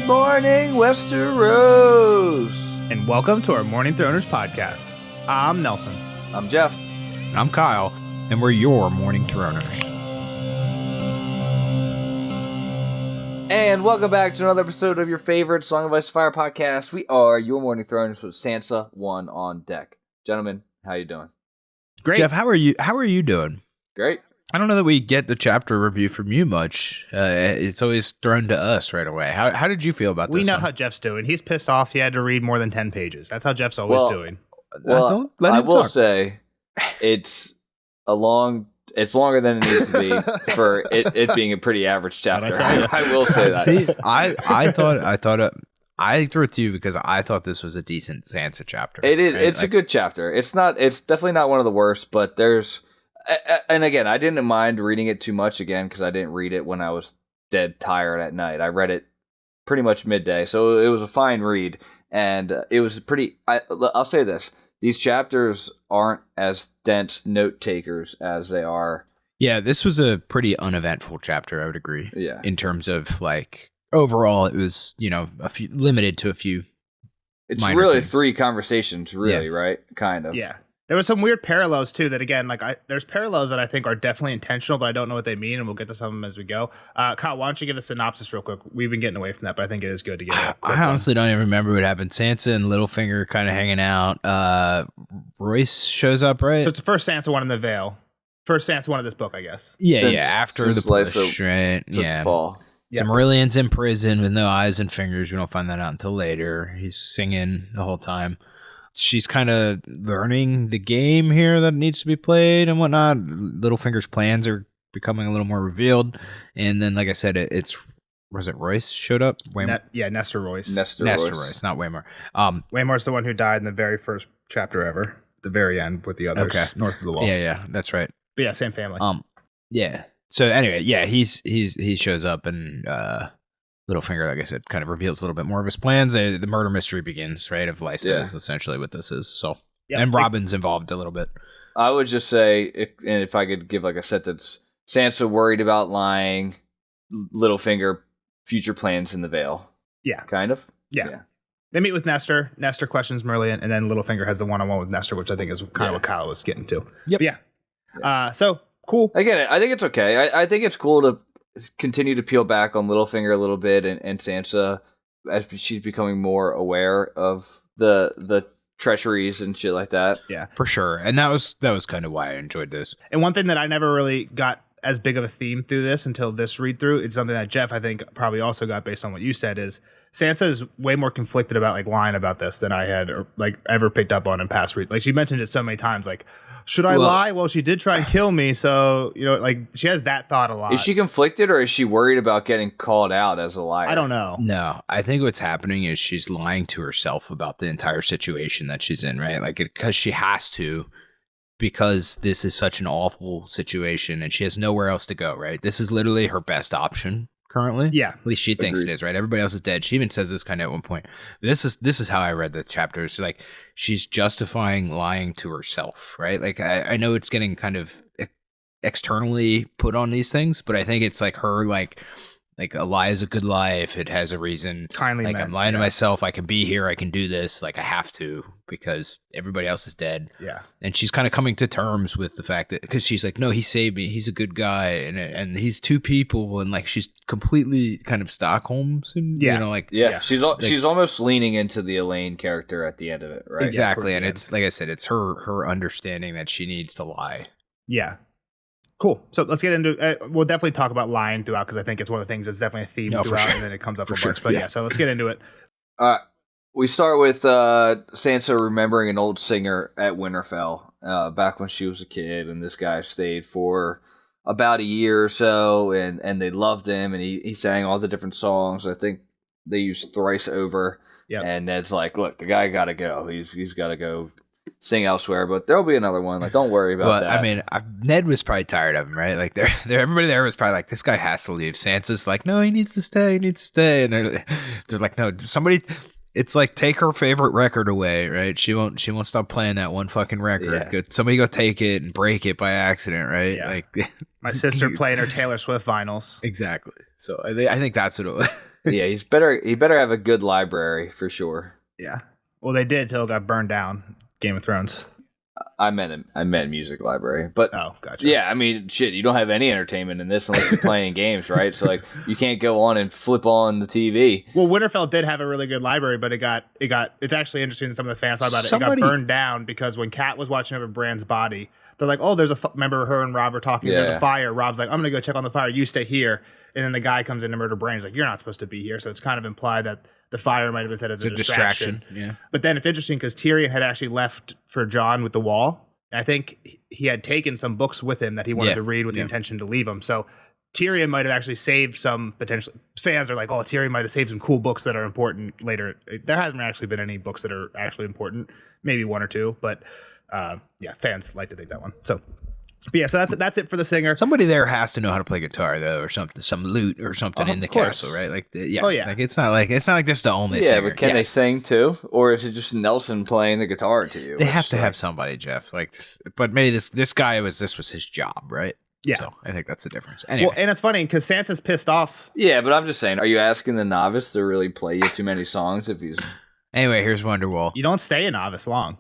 Good morning, Westeros! And welcome to our Morning Throners podcast. I'm Nelson. I'm Jeff. I'm Kyle, and we're your Morning Throners. And welcome back to another episode of your favorite Song of Ice and Fire podcast. We are your Morning Throners with Sansa 1 on deck. Gentlemen, how you doing? Great. Jeff, how are you doing? Great. I don't know that we get the chapter review from you much. It's always thrown to us right away. How did you feel about this? We know one? how Jeff's doing. He's pissed off. He had to read more than 10 pages. That's how Jeff's always doing. Well, don't let him I will talk. say it's longer than it needs to be for it being a pretty average chapter. I will say that. See, I threw it to you because I thought this was a decent Sansa chapter. It is. Right? It's a good chapter. It's definitely not one of the worst, but there's. And again, I didn't mind reading it too much again because I didn't read it when I was dead tired at night. I read it pretty much midday, so it was a fine read, and it was pretty. I'll say this: these chapters aren't as dense note takers as they are. Yeah, this was a pretty uneventful chapter. I would agree. Yeah, in terms of like overall, it was limited to a few. It's really things. 3 conversations, really, right? Kind of. Yeah. There was some weird parallels, too, that, again, there's parallels that I think are definitely intentional, but I don't know what they mean, and we'll get to some of them as we go. Kyle, why don't you give a synopsis real quick? We've been getting away from that, but I think it is good to get it. I honestly don't even remember what happened. Sansa and Littlefinger kind of hanging out. Royce shows up, right? So it's the first Sansa one in the Vale. First Sansa one of this book, I guess. Yeah, after the push, right? Yeah. Fall. Some Marillion's in prison with no eyes and fingers. We don't find that out until later. He's singing the whole time. She's kind of learning the game here that needs to be played and whatnot. Littlefinger's plans are becoming a little more revealed. And then, like I said, was it Royce showed up? Nestor Royce. Nestor Royce, not Waymar. Waymar's the one who died in the very first chapter ever. The very end with the others north of the wall. Yeah, that's right. But yeah, same family. Yeah. So anyway, yeah, he shows up and Littlefinger, like I said, kind of reveals a little bit more of his plans. The murder mystery begins, right? Of Lysa is essentially what this is. So, and Robin's involved a little bit. I would just say, if I could give like a sentence, Sansa worried about lying, Littlefinger future plans in the Vale. Yeah. Kind of? Yeah. They meet with Nestor. Nestor questions Merlion, and then Littlefinger has the one-on-one with Nestor, which I think is kind of what Kyle was getting to. Yep. Yeah. So, cool. Again, I think it's okay. I think it's cool to continue to peel back on Littlefinger a little bit and Sansa as she's becoming more aware of the treacheries and shit like that. Yeah, for sure. And that was kind of why I enjoyed this. And one thing that I never really got as big of a theme through this until this read through, it's something that Jeff I think probably also got based on what you said, is Sansa is way more conflicted about like lying about this than I had or like ever picked up on in past reads. Like she mentioned it so many times, like, should I lie? Well, she did try and kill me, so like she has that thought a lot. Is she conflicted or is she worried about getting called out as a liar? I don't know. No, I think what's happening is she's lying to herself about the entire situation that she's in, right? Like because she has to, because this is such an awful situation and she has nowhere else to go, right? This is literally her best option currently. Yeah. At least she thinks it is, right? Everybody else is dead. She even says this kind of at one point. This is how I read the chapter. It's like she's justifying lying to herself, right? Like I know it's getting kind of externally put on these things, but I think it's like her like a lie is a good lie if it has a reason. Kindly like meant, I'm lying to myself. I can be here. I can do this. Like I have to because everybody else is dead. Yeah. And she's kind of coming to terms with the fact that because she's like, no, he saved me. He's a good guy, and he's 2 people, and like she's completely kind of Stockholm. She's almost leaning into the Elaine character at the end of it, right? Exactly, and it's like I said, it's her understanding that she needs to lie. Yeah. Cool. So let's get into we'll definitely talk about lying throughout because I think it's one of the things that's definitely a theme throughout, and then it comes up a bunch. But so let's get into it. We start with Sansa remembering an old singer at Winterfell back when she was a kid, and this guy stayed for about a year or so, and they loved him, and he sang all the different songs. I think they used Thrice Over, and Ned's like, look, the guy got to go. He's got to go sing elsewhere, but there'll be another one. Like, don't worry about that. I mean, Ned was probably tired of him, right? Like, everybody there was probably like, this guy has to leave. Sansa's like, no, he needs to stay. And they're like, no, somebody. It's like take her favorite record away, right? She won't stop playing that one fucking record. Yeah. Somebody go take it and break it by accident, right? Yeah. Like my sister playing her Taylor Swift vinyls. Exactly. So I think that's what it was. Yeah, he better have a good library for sure. Yeah. Well, they did till it got burned down. Game of Thrones. I meant music library, but Oh, gotcha. yeah, I mean, shit, you don't have any entertainment in this unless you're playing games, right? So like, you can't go on and flip on the TV. Well, Winterfell did have a really good library, but it's actually interesting that some of the fans thought about it. It got burned down because when Kat was watching over Bran's body, they're like, oh, remember her and Rob were talking, there's a fire. Rob's like, I'm going to go check on the fire. You stay here. And then the guy comes in to murder Bran. He's like, you're not supposed to be here. So it's kind of implied that the fire might have been set as a distraction. Yeah. But then it's interesting because Tyrion had actually left for Jon with the wall. And I think he had taken some books with him that he wanted to read with the intention to leave them. So Tyrion might have actually saved some potential. Fans are like, oh, Tyrion might have saved some cool books that are important later. There hasn't actually been any books that are actually important. Maybe one or two. But fans like to think that one. So. But yeah, so that's it for the singer. Somebody there has to know how to play guitar though, or something, some lute or something in the castle, right? Like, like it's not like this the only singer. Yeah, but can they sing too, or is it just Nelson playing the guitar to you? They have to have somebody, Jeff. But maybe this guy was his job, right? Yeah. So I think that's the difference. Anyway, well, and it's funny because Sansa's pissed off. Yeah, but I'm just saying, are you asking the novice to really play you too many songs if he's? Anyway, here's Wonderwall. You don't stay a novice long.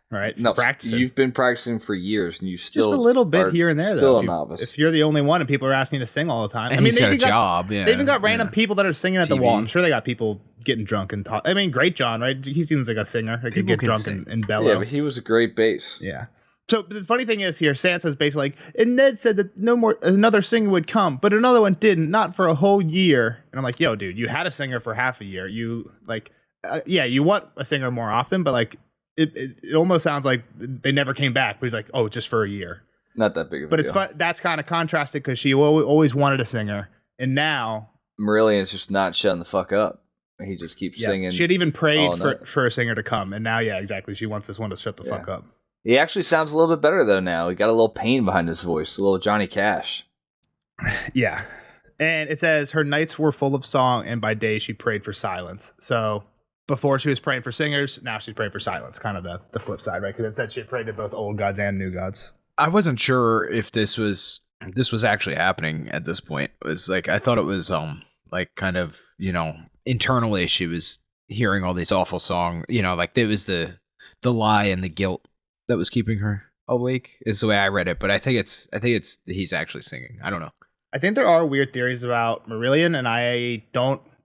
Right. No, you've been practicing for years, and you still just a little bit here and there. Still though. a novice. If you're the only one, and people are asking you to sing all the time, and he's got a job. Yeah, they even got random people that are singing at TV. the wall. I'm sure they got people getting drunk and talk. I mean, great John, right? He seems like a singer. He could get drunk and bellow. Yeah, but he was a great bass. Yeah. So the funny thing is here, Sansa's basically like, and Ned said that another singer would come, but another one didn't, not for a whole year. And I'm like, yo, dude, you had a singer for half a year. You you want a singer more often, but like. It almost sounds like they never came back, but he's like, oh, just for a year. Not that big of a deal. But it's fun. That's kind of contrasted because she always wanted a singer, and now Marillion's just not shutting the fuck up. He just keeps singing. She had even prayed for a singer to come, and now, exactly. She wants this one to shut the fuck up. He actually sounds a little bit better though now. He got a little pain behind his voice, a little Johnny Cash. Yeah, and it says her nights were full of song, and by day she prayed for silence. So. Before she was praying for singers, now she's praying for silence. Kind of the flip side, right? Because it said she had prayed to both old gods and new gods. I wasn't sure if this was actually happening at this point. It was like I thought it was like kind of, internally she was hearing all these awful songs, like it was the lie and the guilt that was keeping her awake is the way I read it. But I think it's he's actually singing. I don't know. I think there are weird theories about Marillion, and I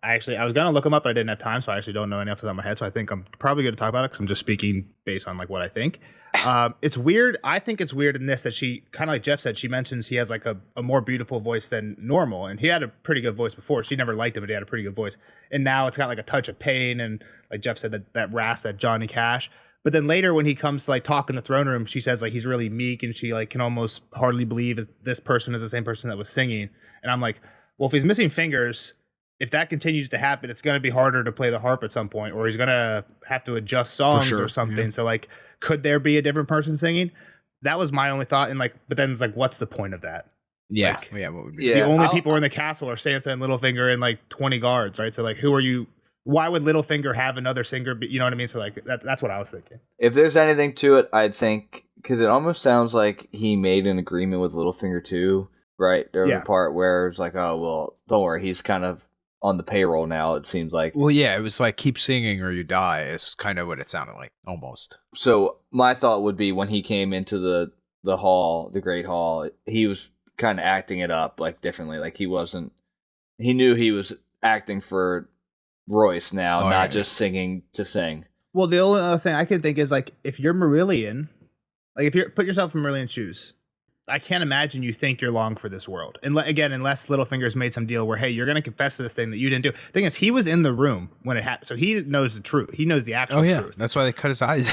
was going to look them up, but I didn't have time, so I actually don't know any off the top of my head. So I think I'm probably going to talk about it because I'm just speaking based on like what I think. It's weird. I think it's weird in this that she, kind of like Jeff said, she mentions he has like a more beautiful voice than normal. And he had a pretty good voice before. She never liked him, but he had a pretty good voice. And now it's got like a touch of pain. And like Jeff said, that rasp, that Johnny Cash. But then later when he comes to like talk in the throne room, she says like he's really meek and she like can almost hardly believe that this person is the same person that was singing. And I'm like, well, if he's missing fingers, if that continues to happen, it's going to be harder to play the harp at some point, or he's going to have to adjust songs or something. Yeah. So like, could there be a different person singing? That was my only thought. And like, but then it's like, what's the point of that? Yeah. Like, What would be the only people in the castle are Sansa and Littlefinger and like 20 guards, right? So like, who are you? Why would Littlefinger have another singer? You know what I mean? So like, that's what I was thinking. If there's anything to it, I'd think, because it almost sounds like he made an agreement with Littlefinger too, right? There was a part where it's like, oh, well, don't worry. He's kind of on the payroll now, it seems like. Well, yeah, it was like keep singing or you die is kind of what it sounded like, almost. So my thought would be when he came into the hall, the Great Hall, he was kind of acting it up like differently. Like he knew he was acting for Royce now, not just singing to sing. Well, the only other thing I can think is like if you're Marillion, like if you put yourself in Marillion's shoes, I can't imagine you think you're long for this world. And again, unless Littlefinger's made some deal where, hey, you're going to confess to this thing that you didn't do. The thing is, he was in the room when it happened. So he knows the truth. He knows the actual truth. That's why they cut his eyes.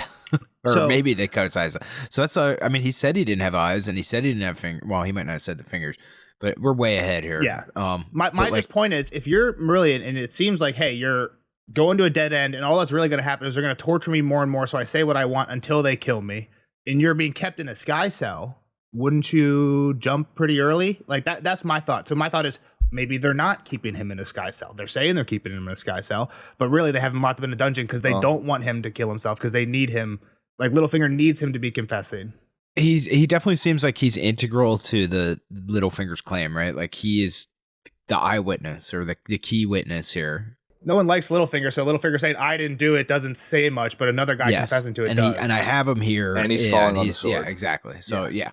Maybe they cut his eyes. So that's, I mean, he said he didn't have eyes and he said he didn't have fingers. Well, he might not have said the fingers, but we're way ahead here. Yeah. My point is, if you're Marillion and it seems like, hey, you're going to a dead end and all that's really going to happen is they're going to torture me more and more. So I say what I want until they kill me. And you're being kept in a sky cell. Wouldn't you jump pretty early? Like that's my thought. So my thought is maybe they're not keeping him in a sky cell. They're saying they're keeping him in a sky cell, but really they have him locked up in a dungeon because they don't want him to kill himself because they need him. Like Littlefinger needs him to be confessing. He definitely seems like he's integral to the Littlefinger's claim, right? Like he is eyewitness or the key witness here. No one likes Littlefinger, so Littlefinger saying I didn't do it doesn't say much, but another guy confessing to it does. And I have him here, and he's falling on the sword. Yeah, exactly. So yeah.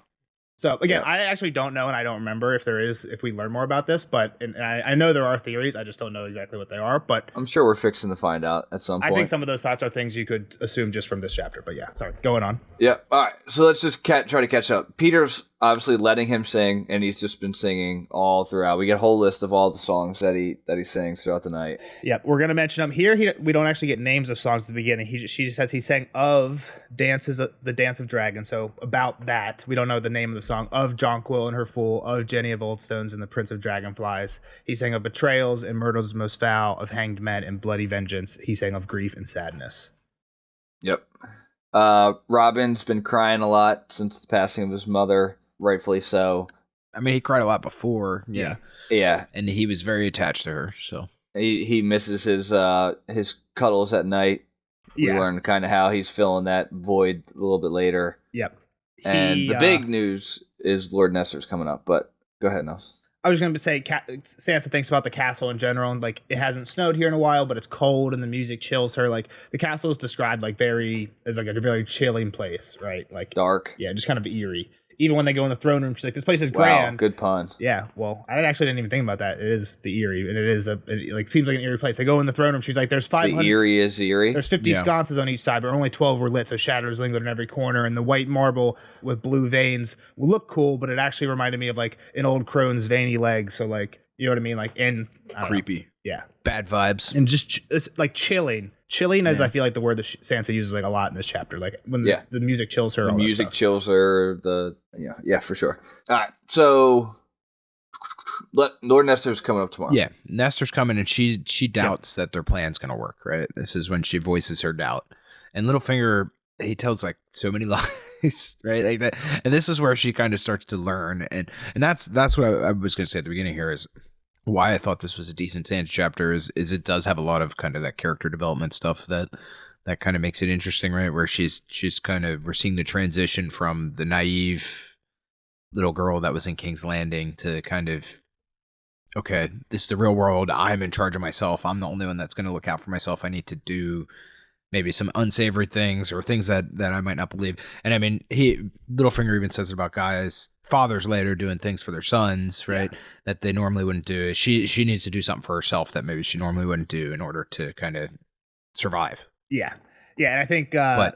So again, I actually don't know, and I don't remember if we learn more about this, but and I know there are theories. I just don't know exactly what they are. But I'm sure we're fixing to find out at some point. I think some of those thoughts are things you could assume just from this chapter. But yeah, sorry, going on. Yeah. All right. So let's just try to catch up. Peter's obviously letting him sing, and he's just been singing all throughout. We get a whole list of all the songs that he sings throughout the night. Yeah, we're gonna mention them here. We don't actually get names of songs at the beginning. She just says he sang of the Dance of Dragons. So about that, we don't know the name of the song. Of Jonquil and her fool, of Jenny of Oldstones and the Prince of Dragonflies. He sang of betrayals and myrtles most foul, of hanged men and bloody vengeance. He sang of grief and sadness. Yep. Robin's been crying a lot since the passing of his mother. Rightfully so. I mean, he cried a lot before. Yeah. And he was very attached to her. So he misses his cuddles at night. We learn kind of how he's filling that void a little bit later. Yep. And the big news is Lord Nestor's coming up. But go ahead, Nels. I was going to say Sansa thinks about the castle in general, and like it hasn't snowed here in a while, but it's cold and the music chills her. Like the castle is described as like a very chilling place, right? Like dark. Yeah, just kind of eerie. Even when they go in the throne room, she's like, "This place is Wow, grand." good pun. Yeah, well, I actually didn't even think about that. It is the Eerie, and it seems like an eerie place. They go in the throne room. She's like, "There's 500." The Eerie is eerie. There's 50 sconces on each side, but only 12 were lit, so shadows lingered in every corner. And the white marble with blue veins will look cool, but it actually reminded me of like an old crone's veiny leg. So like, you know what I mean? Like, and creepy. Yeah, bad vibes, and just it's like chilling. Chilling is I feel like the word that Sansa uses like a lot in this chapter. Like when the music chills her. The music chills her. Yeah, for sure. All right, so Lord Nestor's coming up tomorrow. Yeah, Nestor's coming, and she doubts that their plan's gonna work. Right. This is when she voices her doubt, and Littlefinger he tells like so many lies, right? Like that, and this is where she kind of starts to learn, and that's what I was gonna say at the beginning here is. Why I thought this was a decent Sansa chapter is it does have a lot of kind of that character development stuff that kind of makes it interesting, right? Where she's kind of we're seeing the transition from the naive little girl that was in King's Landing to kind of okay, this is the real world. I'm in charge of myself. I'm the only one that's going to look out for myself. I need to do maybe some unsavory things or things that I might not believe. And I mean, Littlefinger even says it about guys, fathers later doing things for their sons, right? Yeah. That they normally wouldn't do. She needs to do something for herself that maybe she normally wouldn't do in order to kind of survive. Yeah. Yeah. And I think, I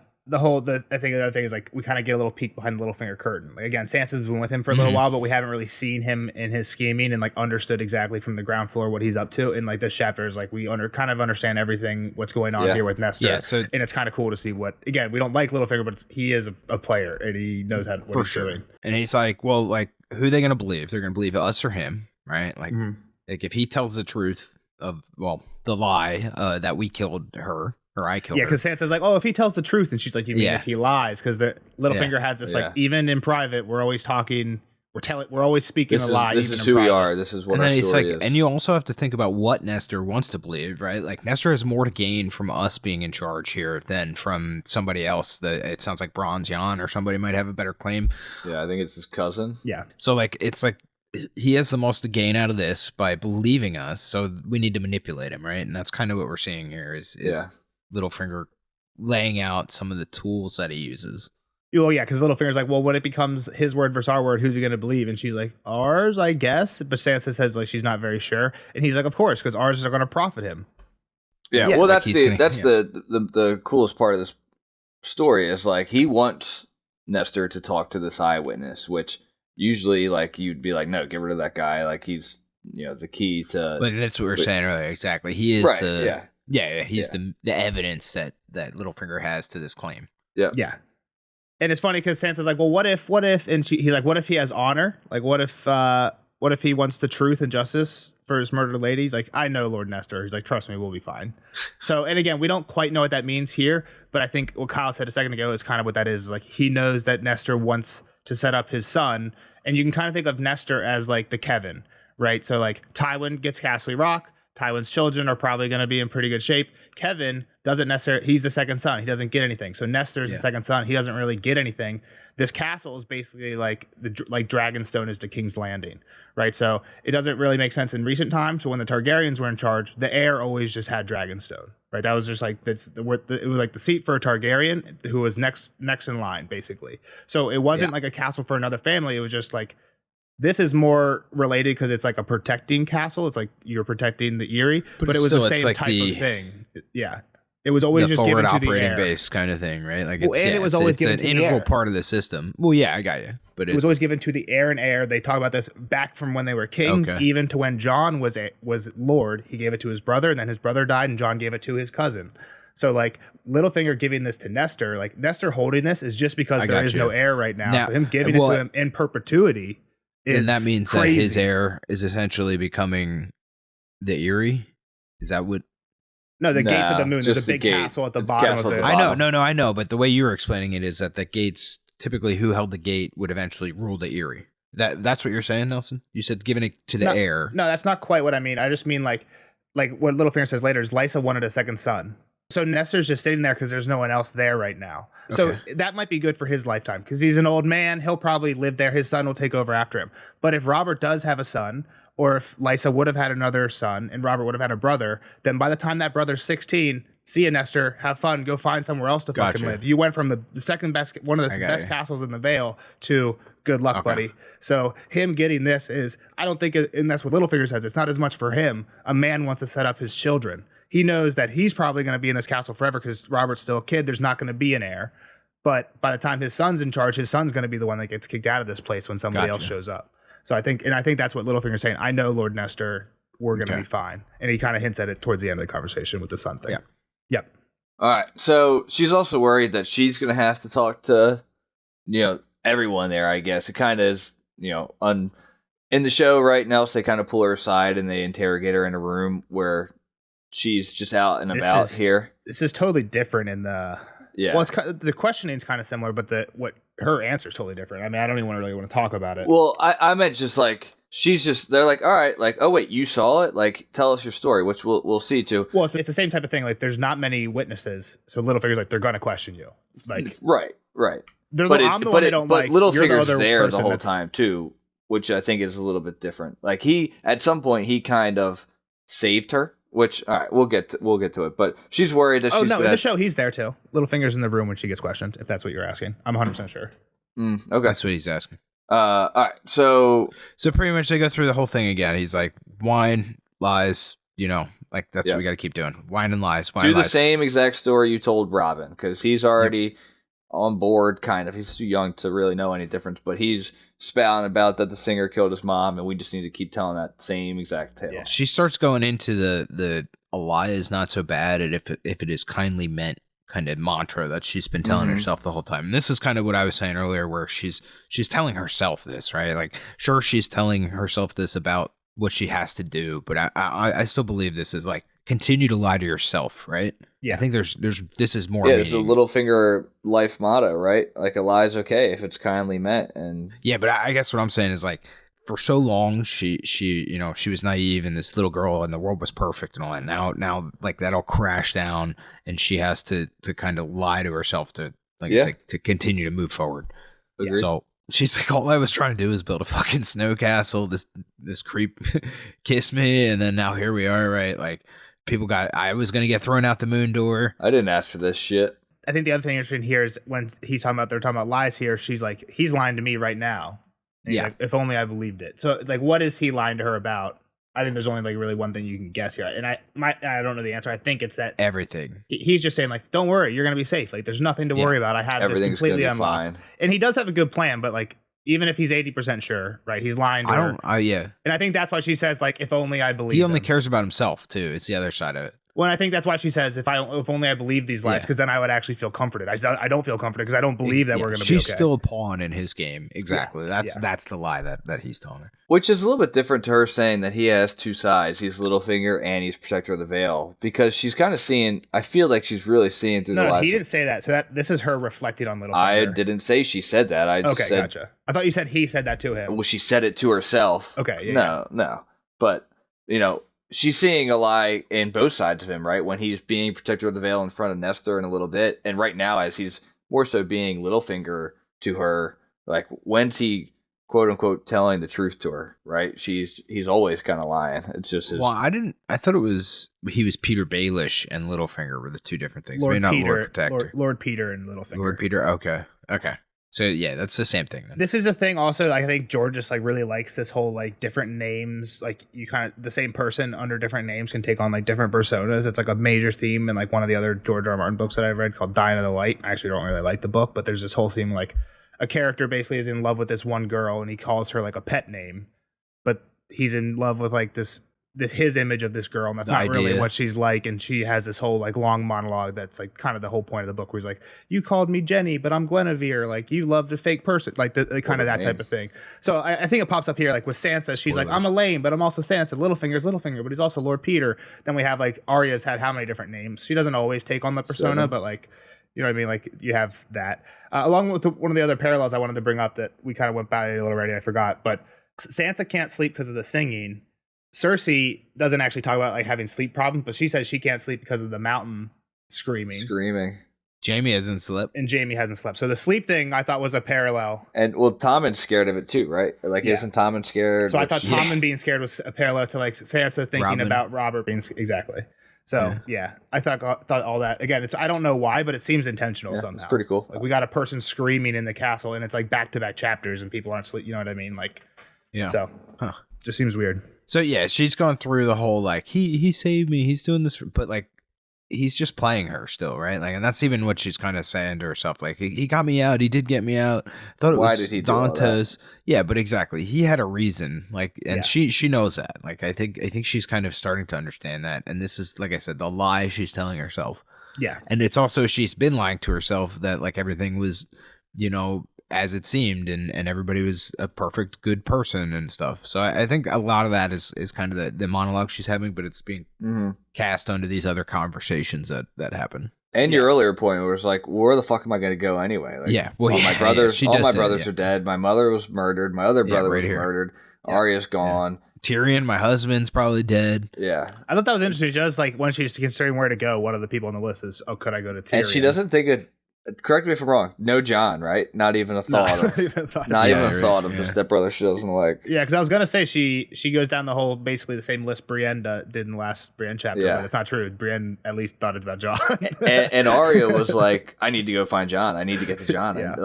think the other thing is like we kind of get a little peek behind the Littlefinger curtain. Like again, Sansa's been with him for a little while, but we haven't really seen him in his scheming and like understood exactly from the ground floor what he's up to. And like this chapter is like we kind of understand everything what's going on here with Nestor. Yeah, so, and it's kind of cool to see what again we don't like Littlefinger, but he is a player and he knows what he's doing. And he's like, well, like who are they going to believe? They're going to believe us or him, right? Like, like if he tells the truth of the lie that we killed her. Or I killed her. Yeah, because Sansa's like, oh, if he tells the truth, and she's like, you mean if he lies? Because the Littlefinger has this like, even in private, we're always talking, we're always speaking a lie. This is who we are. This is what our story is. And you also have to think about what Nestor wants to believe, right? Like Nestor has more to gain from us being in charge here than from somebody else. It sounds like Bronze Jan or somebody might have a better claim. Yeah, I think it's his cousin. Yeah. So like it's like he has the most to gain out of this by believing us. So we need to manipulate him, right? And that's kind of what we're seeing here is Littlefinger laying out some of the tools that he uses. Well, yeah, because Littlefinger's like, well, when it becomes his word versus our word, who's he going to believe? And she's like, ours, I guess. But Sansa says like she's not very sure, and he's like, of course, because ours are going to profit him. Yeah, well, that's the coolest part of this story is like he wants Nestor to talk to this eyewitness, which usually like you'd be like, no, get rid of that guy. Like he's the key to. But that's what we were saying earlier. Exactly, he is he's the evidence that Littlefinger has to this claim. Yeah. Yeah. And it's funny because Sansa's like, well, what if, and he's like, what if he has honor? Like, what if he wants the truth and justice for his murdered lady? He's like, I know Lord Nestor. He's like, trust me, we'll be fine. So, and again, we don't quite know what that means here, but I think what Kyle said a second ago is kind of what that is. Like, he knows that Nestor wants to set up his son, and you can kind of think of Nestor as like the Kevin, right? So like Tywin gets Castle Rock, Tywin's children are probably going to be in pretty good shape. Kevin doesn't necessarily, he's the second son. He doesn't get anything. So Nestor's the second son. He doesn't really get anything. This castle is basically like Dragonstone is to King's Landing, right? So it doesn't really make sense in recent times. So when the Targaryens were in charge, the heir always just had Dragonstone, right? That was just like, it was like the seat for a Targaryen who was next in line, basically. So it wasn't like a castle for another family. It was just like, this is more related because it's like a protecting castle. It's like you're protecting the Eyrie, but it was the same type of thing. Yeah. It was always just given to the heir. Forward operating base kind of thing, right? Like it was always given to the heir. It's an integral part of the system. Well, yeah, I got you. But it was always given to the heir and heir. They talk about this back from when they were kings, even to when Jon was Lord. He gave it to his brother, and then his brother died, and Jon gave it to his cousin. So like Littlefinger giving this to Nestor, like Nestor holding this is just because there is no heir right now. So him giving it to him in perpetuity. And that means crazy. That his heir is essentially becoming the Eyrie? Is that what? No, the gates of the moon. There's a big castle at the bottom of it. I know. But the way you were explaining it is that the gates, typically who held the gate would eventually rule the Eyrie. That's what you're saying, Nelson? You said giving it to the heir. No, that's not quite what I mean. I just mean like what Littlefinger says later is Lysa wanted a second son. So Nestor's just sitting there because there's no one else there right now. So that might be good for his lifetime because he's an old man. He'll probably live there. His son will take over after him. But if Robert does have a son, or if Lysa would have had another son and Robert would have had a brother, then by the time that brother's 16, see you, Nestor. Have fun. Go find somewhere else to fucking live. You went from the second best, one of the best castles in the Vale to good luck, buddy. So him getting this is, I don't think, and that's what Littlefinger says, it's not as much for him. A man wants to set up his children. He knows that he's probably going to be in this castle forever because Robert's still a kid. There's not going to be an heir. But by the time his son's in charge, his son's going to be the one that gets kicked out of this place when somebody else shows up. So I think that's what Littlefinger's saying. I know, Lord Nestor, we're going to be fine. And he kind of hints at it towards the end of the conversation with the son thing. Yep. All right. So she's also worried that she's going to have to talk to, everyone there, I guess. It kind of is, in the show right now, so they kind of pull her aside and they interrogate her in a room where she's just out and about here. This is totally different in the... Yeah. Well, the questioning is kind of similar, but what her answer is totally different. I mean, I don't even really want to talk about it. Well, I meant just like they're like, all right, like, oh wait, you saw it? Like, tell us your story, which we'll see too. Well, it's the same type of thing. Like, there's not many witnesses, so Littlefinger's like, they're gonna question you. Like, right. I'm the one they don't like. But Littlefinger's there the whole time too, which I think is a little bit different. Like at some point he kind of saved her. Which, all right, we'll get to it. But she's worried that she's... in the show, he's there, too. Littlefinger's in the room when she gets questioned, if that's what you're asking. I'm 100% sure. Okay. That's what he's asking. All right, so... So pretty much they go through the whole thing again. He's like, wine, lies, like that's what we got to keep doing. Wine and lies, Do the same exact story you told Robin, because he's already... on board, kind of. He's too young to really know any difference, but he's spouting about that the singer killed his mom, and we just need to keep telling that same exact tale. Yeah. She starts going into the a lie is not so bad, and if it is kindly meant kind of mantra that she's been telling herself the whole time. And this is kind of what I was saying earlier, where she's telling herself this, right? Like, sure, she's telling herself this about what she has to do, but I still believe this is like, continue to lie to yourself, right? Yeah. I think this is more. Yeah, it's a Littlefinger life motto, right? Like, a lie's okay if it's kindly meant. And yeah, but I guess what I'm saying is, like, for so long she was naive and this little girl and the world was perfect and all that. Now like that all crashed down and she has to kind of lie to herself to to continue to move forward. Agreed. So she's like, all I was trying to do is build a fucking snow castle. This creep kissed me, and then now here we are, right? Like, I was gonna get thrown out the moon door. I didn't ask for this shit. I think the other thing interesting here is when they're talking about lies here, she's like, he's lying to me right now. And he's like, if only I believed it. So like, what is he lying to her about? I think there's only like really one thing you can guess here, and I don't know the answer. I think it's that everything. He's just saying, like, don't worry, you're gonna be safe. Like, there's nothing to worry about. I have everything's this completely gonna be unlocked. fine. And he does have a good plan, but like, even if he's 80% sure, right? He's lying to her. And I think that's why she says, like, if only I believe. He only cares about himself too. It's the other side of it. Well, I think that's why she says, if only I believe these lies, because then I would actually feel comforted. I don't feel comforted because I don't believe that we're going to be okay. She's still a pawn in his game. Exactly. That's the lie that he's telling her. Which is a little bit different to her saying that he has two sides. He's Littlefinger and he's Protector of the Vale. Because she's kind of seeing, I feel like she's really seeing through the lies. No, he didn't say that. So this is her reflecting on Littlefinger. I didn't say she said that. I just said, gotcha. I thought you said he said that to him. Well, she said it to herself. Okay. No. But, she's seeing a lie in both sides of him, right? When he's being protector of the veil in front of Nestor in a little bit, and right now as he's more so being Littlefinger to her, like when's he quote unquote telling the truth to her, right? He's always kind of lying. It's just his... Well, I thought he was Peter Baelish and Littlefinger were the two different things. Lord Maybe not Peter, Lord Protector. Lord Peter and Littlefinger. Lord Peter. Okay. So yeah, that's the same thing then. This is a thing also, I think George just like really likes this whole like different names, like you kind of the same person under different names can take on like different personas. It's like a major theme in like one of the other George R. R. Martin books that I've read called Dying of the Light. I actually don't really like the book, but there's this whole theme like a character basically is in love with this one girl and he calls her like a pet name, but he's in love with like this his image of this girl, and that's not really what she's like. And she has this whole like long monologue that's like kind of the whole point of the book, where he's like, "You called me Jenny, but I'm Guinevere. Like you loved a fake person, like the kind of that type of thing." So I think it pops up here, like with Sansa, she's like, "I'm Elaine, but I'm also Sansa. Littlefinger's Littlefinger, but he's also Lord Peter." Then we have like Arya's had how many different names? She doesn't always take on the persona, but like, you know what I mean? Like you have that. Along with one of the other parallels I wanted to bring up that we kind of went by a little already, I forgot, but Sansa can't sleep because of the singing. Cersei doesn't actually talk about like having sleep problems, but she says she can't sleep because of the mountain screaming. Jamie hasn't slept. And Jamie hasn't slept. So the sleep thing I thought was a parallel. And well, Tommen's scared of it too, right? Like isn't Tommen scared? So I thought Tommen being scared was a parallel to like Sansa thinking about Robert being exactly. So I thought all that again. I don't know why, but it seems intentional somehow. It's pretty cool. Like we got a person screaming in the castle, and it's like back-to-back chapters, and people aren't sleep. You know what I mean? Like, So just seems weird. So yeah, she's gone through the whole like he saved me, he's doing this, but like he's just playing her still, right? Like, and that's even what she's kind of saying to herself. Like he got me out, he did get me out. Thought it was Dante's. Yeah, but exactly, he had a reason. Like, and she knows that. Like, I think she's kind of starting to understand that. And this is, like I said, the lie she's telling herself. Yeah, and it's also she's been lying to herself that like everything was, you know, as it seemed, and everybody was a perfect good person and stuff. So I think a lot of that is kind of the monologue she's having, but it's being cast onto these other conversations that happen. And your earlier point was like, where the fuck am I going to go anyway? Like, all my brothers are dead. My mother was murdered. My other brother was murdered. Arya's gone. Tyrion, my husband's probably dead. Yeah. I thought that was interesting. Just like when she's considering where to go, one of the people on the list is, could I go to Tyrion? And she doesn't think it. Correct me if I'm wrong. No John, right? Not even a thought of the stepbrother she doesn't like. Yeah, because I was gonna say she goes down the whole basically the same list Brienne did in the last Brienne chapter, but it's not true. Brienne at least thought it about John. and Arya was like, I need to go find John. I need to get to John. Right?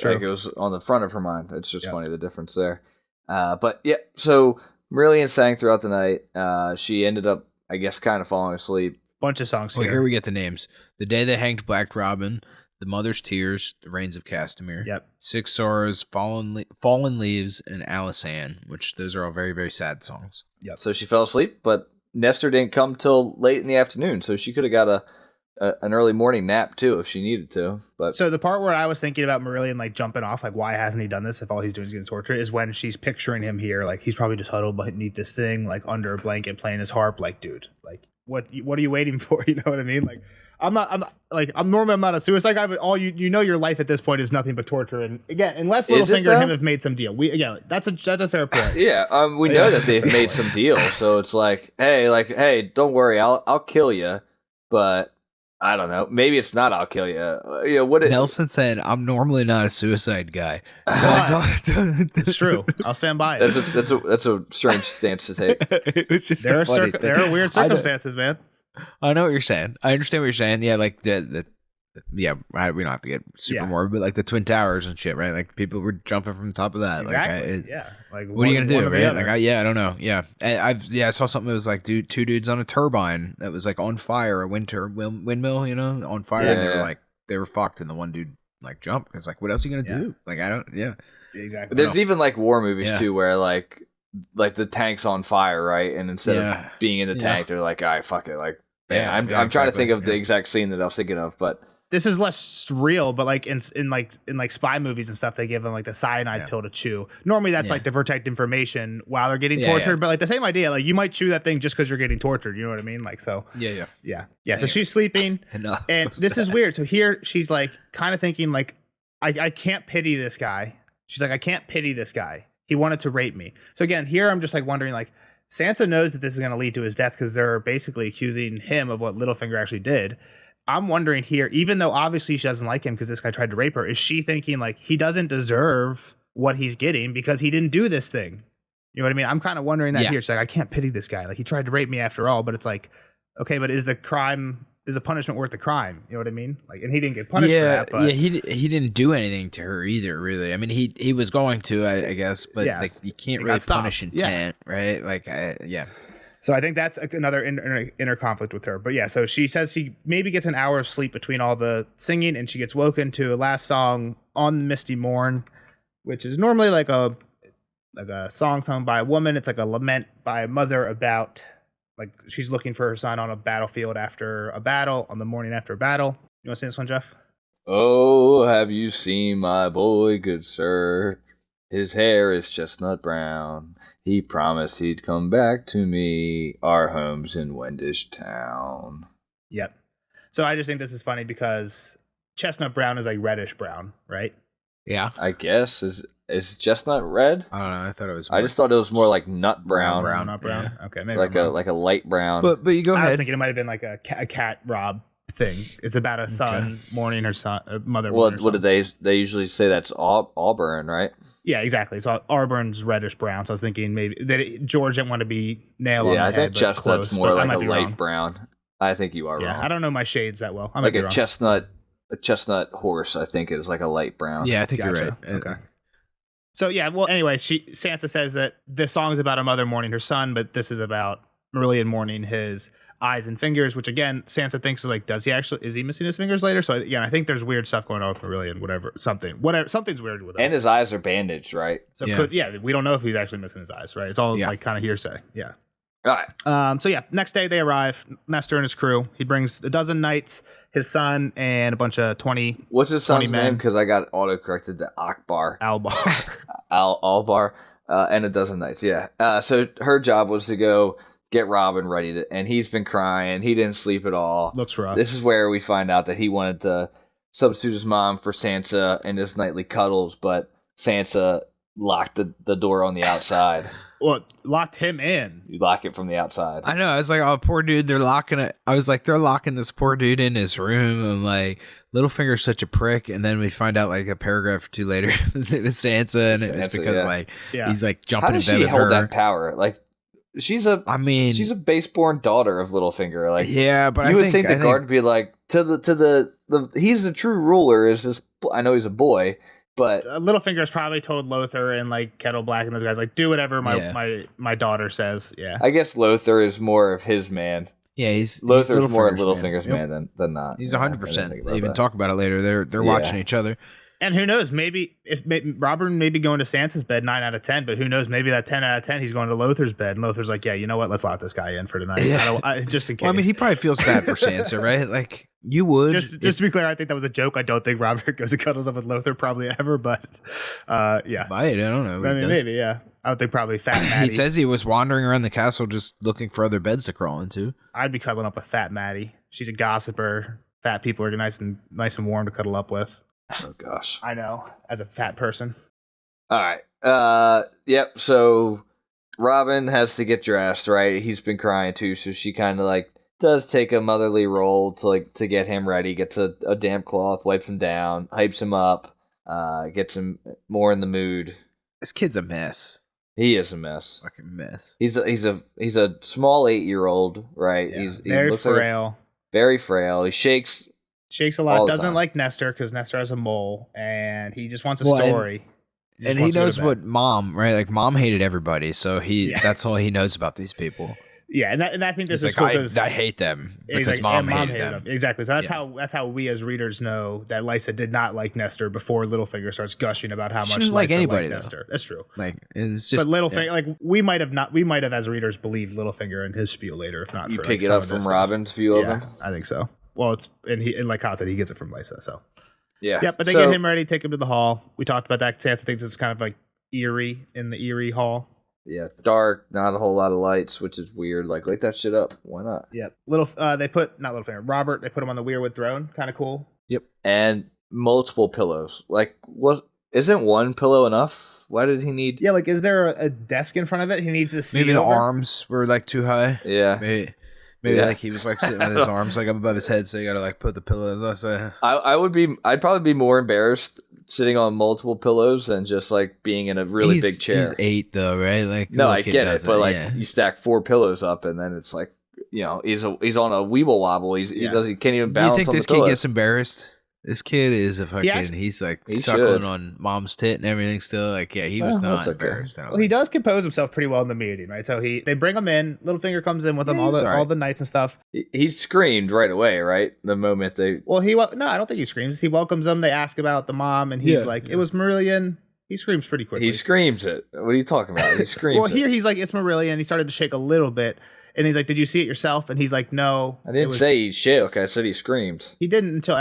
Like it was on the front of her mind. It's just funny the difference there. But yeah, so Marillion sang throughout the night. She ended up, I guess, kind of falling asleep. Bunch of songs here we get the names. The Day They Hanged Black Robin, The Mother's Tears, The Reigns of Castamere, Six Sorrows, Fallen Leaves, and Alisane, which those are all very, very sad songs. Yep. So she fell asleep, but Nestor didn't come till late in the afternoon, so she could have got an early morning nap too if she needed to. But so the part where I was thinking about Marillion like jumping off, like why hasn't he done this if all he's doing is getting tortured, is when she's picturing him here, like he's probably just huddled beneath this thing, like under a blanket playing his harp. Like, dude, like what are you waiting for? You know what I mean? Like I'm normally not a suicide guy, but all you know your life at this point is nothing but torture. And again, unless Littlefinger and him have made some deal, that's a fair point. We know that they've made some deal, so it's like, hey, don't worry, I'll kill you, but I don't know, maybe it's not I'll kill you. Nelson said, I'm normally not a suicide guy. It's true. I'll stand by it. That's a strange stance to take. It's just there are weird circumstances, man. I know what you're saying. I understand what you're saying. Yeah, like we don't have to get super morbid, but like the Twin Towers and shit, right? Like people were jumping from the top of that. Exactly. Like what are you gonna do, right? Like I don't know. Yeah, I saw something that was like two dudes on a turbine that was like on fire, a windmill, you know, on fire, and they were fucked, and the one dude like jumped. It's like, what else are you gonna do? Like I don't. Yeah, exactly. There's even like war movies too, where like the tank's on fire, right? And instead of being in the tank, they're like, all right, fuck it, like. I'm trying to think of the exact scene that I was thinking of, but this is less real. But like in spy movies and stuff, they give them like the cyanide pill to chew. Normally, that's like to protect information while they're getting tortured. But like the same idea, like you might chew that thing just because you're getting tortured. You know what I mean? Like so. Yeah. So she's sleeping, and this is weird. So here she's like kind of thinking like, I can't pity this guy. She's like, I can't pity this guy. He wanted to rape me. So again, here I'm just like wondering like, Sansa knows that this is going to lead to his death because they're basically accusing him of what Littlefinger actually did. I'm wondering here, even though obviously she doesn't like him because this guy tried to rape her, is she thinking like he doesn't deserve what he's getting because he didn't do this thing? You know what I mean? I'm kind of wondering that here. She's like, I can't pity this guy. Like, he tried to rape me after all, but it's like, okay, but is the punishment worth the crime? You know what I mean? Like, and he didn't get punished for that. But he didn't do anything to her either, really. I mean, he was going to, I guess, but like you can't really punish intent, right? Like, So I think that's another inner conflict with her. But yeah, so she says she maybe gets an hour of sleep between all the singing, and she gets woken to a last song, On the Misty Morn, which is normally like a song sung by a woman. It's like a lament by a mother about, like, she's looking for her son on a battlefield after a battle, on the morning after a battle. You want to sing this one, Jeff? Oh, have you seen my boy, good sir? His hair is chestnut brown. He promised he'd come back to me. Our home's in Wendish Town. Yep. So I just think this is funny because chestnut brown is like reddish brown, right? Yeah. I guess. Is chestnut red? I don't know. I thought it was. I just thought it was more like nut brown. Nut brown. Yeah. Okay, maybe like a light brown. But you go ahead. I was thinking it might have been like a cat Rob thing. It's about a son mourning her son, mother. Well, what did they usually say? That's auburn, right? Yeah, exactly. So auburn's reddish brown. So I was thinking maybe that George didn't want to be nailed on the head. Yeah, I think chestnut's more like a light wrong. brown. I think you are wrong. I don't know my shades that well. Like a chestnut horse, I think is like a light brown. Yeah, I think you're right. Okay. So yeah, well, anyway, Sansa says that this song is about a mother mourning her son, but this is about Marillion mourning his eyes and fingers, which again, Sansa thinks is like, is he missing his fingers later? So yeah, I think there's weird stuff going on with Marillion, something's weird with him. And his eyes are bandaged, right? So we don't know if he's actually missing his eyes, right? It's all like kind of hearsay. Yeah. All right. So yeah, next day they arrive. Nestor and his crew. He brings a dozen knights, his son, and a bunch of 20. What's his son's name? Because I got auto-corrected to Albar, and a dozen knights. Yeah. So her job was to go get Robin ready and he's been crying. He didn't sleep at all. Looks rough. This is where we find out that he wanted to substitute his mom for Sansa and his nightly cuddles, but Sansa locked the door on the outside. Well, locked him in. You lock it from the outside. I know. I was like, oh, poor dude. They're locking it. I was like, they're locking this poor dude in his room. I'm like, Littlefinger's such a prick. And then we find out like a paragraph or two later, it's Sansa, and it's because he's like jumping in bed with her. How does she hold that power? Like, she's a base-born daughter of Littlefinger. Like, yeah, but you would think the guard would be like, to the he's the true ruler. Is this? I know he's a boy. But Littlefinger's probably told Lothar and like Kettle Black and those guys like, do whatever my daughter says. Yeah, I guess Lothar is more of his man. Yeah, he's more of Littlefinger's man than not. He's 100%. They even talk about it later. They're watching each other. And who knows? Maybe Robert may be going to Sansa's bed 9 out of 10, but who knows? Maybe that 10 out of 10 he's going to Lothar's bed, and Lothar's like, yeah, you know what? Let's lock this guy in for tonight. Yeah. Just in case. Well, I mean, he probably feels bad for Sansa, right? Like you would. Just to be clear, I think that was a joke. I don't think Robert goes and cuddles up with Lothar probably ever, but yeah. I don't know. I mean, maybe, yeah. I would think probably Fat Maddie. He says he was wandering around the castle just looking for other beds to crawl into. I'd be cuddling up with Fat Maddie. She's a gossiper. Fat people are nice and warm to cuddle up with. Oh gosh. I know, as a fat person. All right. Yep. So Robin has to get dressed, right? He's been crying too, so she kind of like does take a motherly role to get him ready. Gets a damp cloth, wipes him down, hypes him up, gets him more in the mood. This kid's a mess. He is a mess. Fucking mess. He's a small 8-year-old, right? Yeah, He very looks frail. Very frail. He shakes a lot. Doesn't like Nestor because Nestor has a mole, and he just wants a story. And he knows what mom, right? Like mom hated everybody, so that's all he knows about these people. Yeah, and I think this is like, cool I hate them because mom hated them. Exactly. So that's how we as readers know that Lysa did not like Nestor before Littlefinger starts gushing about how much she didn't Lysa like anybody. Liked Nestor. That's true. Like it's just. But Littlefinger, like we might have as readers believed Littlefinger and his spiel later, if not. You for, pick like, it up from Robin's view of him. I think so. Well, and like Kyle said, he gets it from Lysa. So yeah. But they get him ready, take him to the hall. We talked about that. Sansa thinks it's kind of like eerie in the eerie hall. Yeah, dark, not a whole lot of lights, which is weird. Like, light that shit up. Why not? Yep. Robert, they put him on the weirwood throne. Kind of cool. Yep. And multiple pillows. Like, what isn't one pillow enough? Why did he need? Yeah, like, is there a desk in front of it? He needs to see. Maybe the over? arms were like too high. Yeah. Maybe like he was like sitting with his arms like up above his head, so you gotta like put the pillows. I'd probably be more embarrassed sitting on multiple pillows than just like being in a really big chair. He's 8 though, right? Like no, I get it, but like yeah. you stack 4 pillows up, and then it's like, you know, he's on a weeble wobble. He can't even balance. You think on this the kid pillows. gets embarrassed? This kid is a fucking. He's like suckling on mom's tit and everything. Still, like, yeah, he was not embarrassed. Well, he does compose himself pretty well in the meeting, right? So they bring him in. Littlefinger comes in with him all the nights and stuff. He screamed right away, right? The moment they. Well, no, I don't think he screams. He welcomes them. They ask about the mom, and he's like, "It was Marillion." He screams pretty quickly. He screams it. What are you talking about? He screams. Well, here he's like, "It's Marillion." He started to shake a little bit. And he's like, "Did you see it yourself?" And he's like, "No." I didn't say he shook. I said he screamed. He didn't until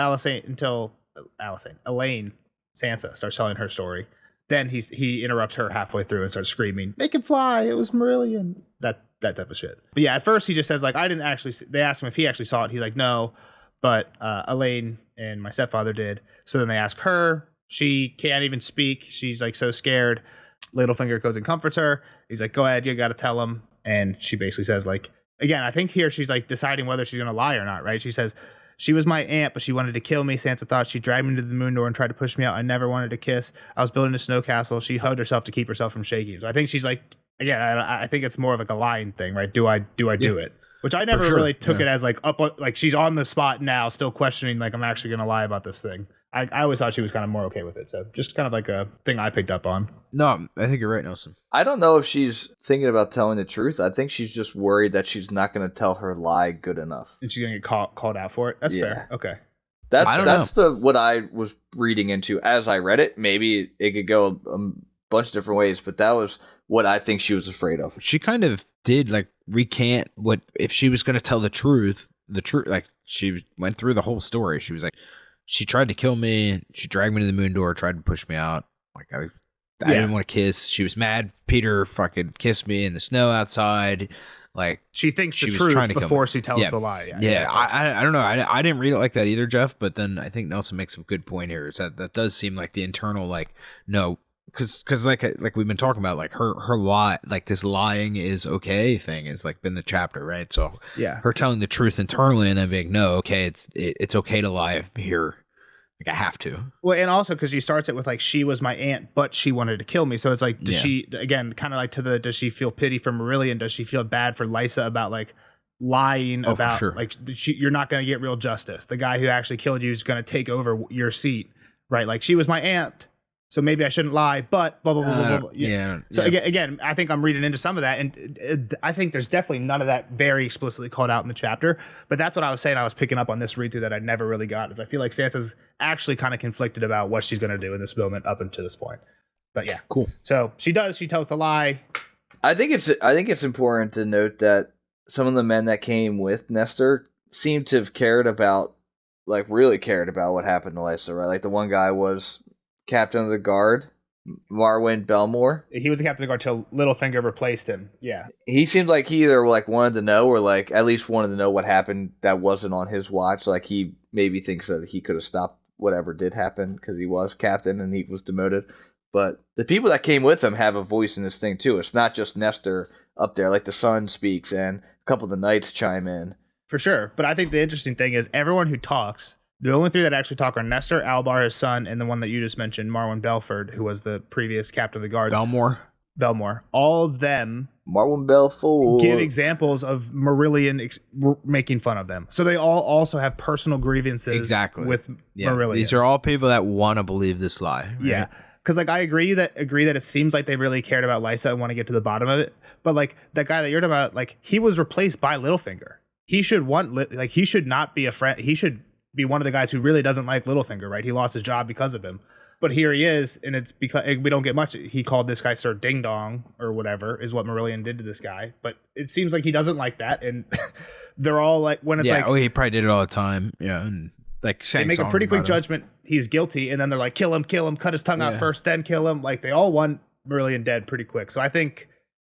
Elaine, Sansa, starts telling her story. Then he interrupts her halfway through and starts screaming, "Make him fly! It was Marillion!" That type of shit. But yeah, at first he just says like, "I didn't actually." They asked him if he actually saw it. He's like, "No," but Elaine and my stepfather did. So then they ask her. She can't even speak. She's like so scared. Littlefinger goes and comforts her. He's like, "Go ahead, you got to tell him." And she basically says, like, again, I think here she's like deciding whether she's going to lie or not, right? She says, "She was my aunt, but she wanted to kill me. Sansa thought she dragged me to the moon door and tried to push me out. I never wanted to kiss. I was building a snow castle. She hugged herself to keep herself from shaking." So I think she's like, again, I think it's more of like a lying thing, right? Do I do it? Which I never really took it as like like she's on the spot now, still questioning, like, I'm actually going to lie about this thing. I always thought she was kind of more okay with it. So just kind of like a thing I picked up on. No, I think you're right, Nelson. I don't know if she's thinking about telling the truth. I think she's just worried that she's not going to tell her lie good enough. And she's going to get called out for it? That's fair. Okay. That's what I was reading into as I read it. Maybe it could go a bunch of different ways, but that was what I think she was afraid of. She kind of did like recant what if she was going to tell the truth, like she went through the whole story. She was like, she tried to kill me. She dragged me to the moon door, tried to push me out. Like I didn't want to kiss. She was mad. Peter fucking kissed me in the snow outside. Like she thinks she the was truth trying to before she tells the lie. I don't know. I didn't read it like that either, Jeff. But then I think Nelson makes a good point here. Is that does seem like the internal like no. Because like we've been talking about, like her lie, like this lying is okay thing is like been the chapter, right? So yeah, her telling the truth internally and then being no, okay, it's okay to lie here, like I have to. Well, and also because she starts it with like she was my aunt, but she wanted to kill me. So it's like, does she again kind of like does she feel pity for Marillion? Does she feel bad for Lysa about like lying about like you're not going to get real justice? The guy who actually killed you is going to take over your seat, right? Like she was my aunt. So maybe I shouldn't lie, but blah, blah, blah, blah, blah. Yeah. So again, I think I'm reading into some of that. And I think there's definitely none of that very explicitly called out in the chapter. But that's what I was saying. I was picking up on this read through that I never really got. Is I feel like Sansa's actually kind of conflicted about what she's going to do in this moment up until this point. But yeah. Cool. So she tells the lie. I think it's important to note that some of the men that came with Nestor seem to have really cared about what happened to Lysa, right? Like the one guy was Captain of the Guard, Marwyn Belmore. He was the Captain of the Guard till Littlefinger replaced him. Yeah. He seemed like he either like wanted to know or like at least wanted to know what happened that wasn't on his watch. Like he maybe thinks that he could have stopped whatever did happen because he was captain and he was demoted. But the people that came with him have a voice in this thing too. It's not just Nestor up there. Like the sun speaks and a couple of the knights chime in. For sure. But I think the interesting thing is everyone who talks, the only three that actually talk are Nestor, Albar, his son, and the one that you just mentioned, Marwyn Belford, who was the previous captain of the guards. Belmore. All of them Marwyn Belford give examples of Marillion making fun of them. So they all also have personal grievances with Marillion. These are all people that want to believe this lie. Right? Yeah. Because like I agree that it seems like they really cared about Lysa and want to get to the bottom of it. But like that guy that you're talking about, like he was replaced by Littlefinger. He should he should not be a friend. He should be one of the guys who really doesn't like Littlefinger, right? He lost his job because of him. But here he is, and it's because we don't get much. He called this guy Sir Ding Dong or whatever is what Marillion did to this guy. But it seems like he doesn't like that, and they're all like, when it's he probably did it all the time, and like they make a pretty quick judgment. He's guilty, and then they're like, kill him, cut his tongue out first, then kill him. Like they all want Marillion dead pretty quick. So I think,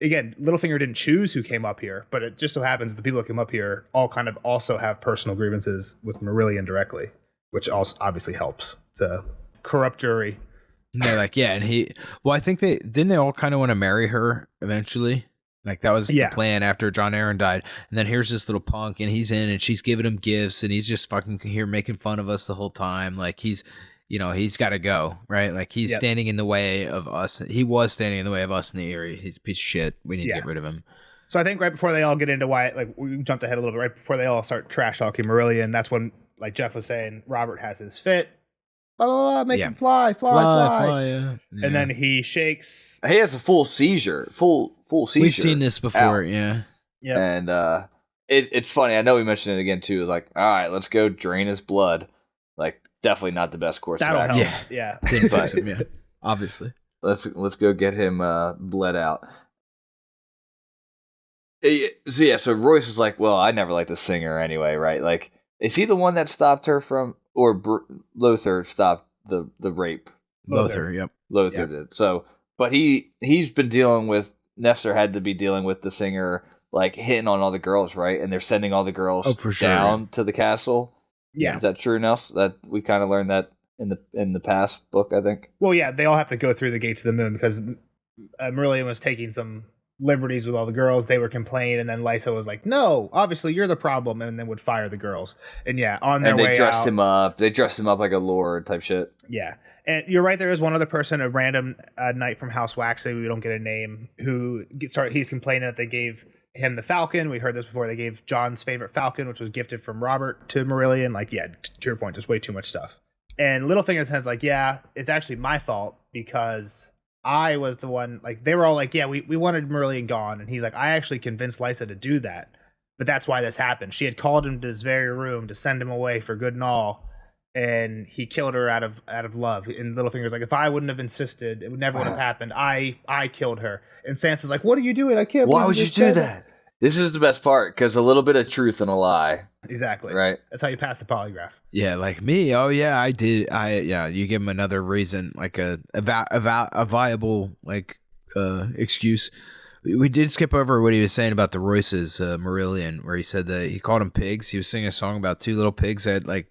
again, Littlefinger didn't choose who came up here, but it just so happens that the people that came up here all kind of also have personal grievances with Marillion directly, which also obviously helps to corrupt jury. And they're like, yeah, and I think they all kind of want to marry her eventually. Like that was the plan after John Aaron died. And then here's this little punk, and he's in, and she's giving him gifts, and he's just fucking here making fun of us the whole time. Like he's got to go, right? Like he's standing in the way of us. He was standing in the way of us in the area. He's a piece of shit. We need to get rid of him. So I think right before they all get into why, like we jumped ahead a little bit, right before they all start trash talking Marillion, that's when, like Jeff was saying, Robert has his fit. Blah, blah, blah, make him fly. Yeah. And then he shakes. He has a full seizure. Full seizure. We've seen this before, yeah. And it's funny. I know we mentioned it again too. Like, all right, let's go drain his blood. Like, definitely not the best course of action. Yeah. Didn't fix him, yeah. Obviously. Let's go get him bled out. So Royce was like, well, I never liked the singer anyway, right? Like, is he the one that stopped her from, or Lothar stopped the rape? Lothar, yep. Lothar did. So, but he's been dealing with, Nestor had to be dealing with the singer, like, hitting on all the girls, right? And they're sending all the girls down to the castle. Yeah. Is that true, Nels? That we kind of learned that in the past book, I think? Well, yeah, they all have to go through the gates of the moon because Marillion was taking some liberties with all the girls. They were complaining, and then Lysa was like, no, obviously you're the problem, and then would fire the girls. And on their way out, and they dressed him up. They dressed him up like a lord type shit. Yeah. And you're right, there is one other person, a random knight from House Waxley, we don't get a name, he's complaining that they gave him the falcon. We heard this before. They gave John's favorite falcon, which was gifted from Robert to Marillion. Like, to your point, just way too much stuff. And Littlefinger says, like, it's actually my fault because I was the one, like, they were all like, we wanted Marillion gone. And he's like, I actually convinced Lysa to do that. But that's why this happened. She had called him to his very room to send him away for good and all. And he killed her out of love. And Littlefinger's like, if I wouldn't have insisted, it never would have happened. I killed her. And Sansa's like, what are you doing? I can't. Why would you do that? This is the best part, because a little bit of truth and a lie. Exactly. Right. That's how you pass the polygraph. Yeah, like me. Oh yeah, I did. You give him another reason, like a viable excuse. We did skip over what he was saying about the Royces, Marillion, where he said that he called them pigs. He was singing a song about two little pigs that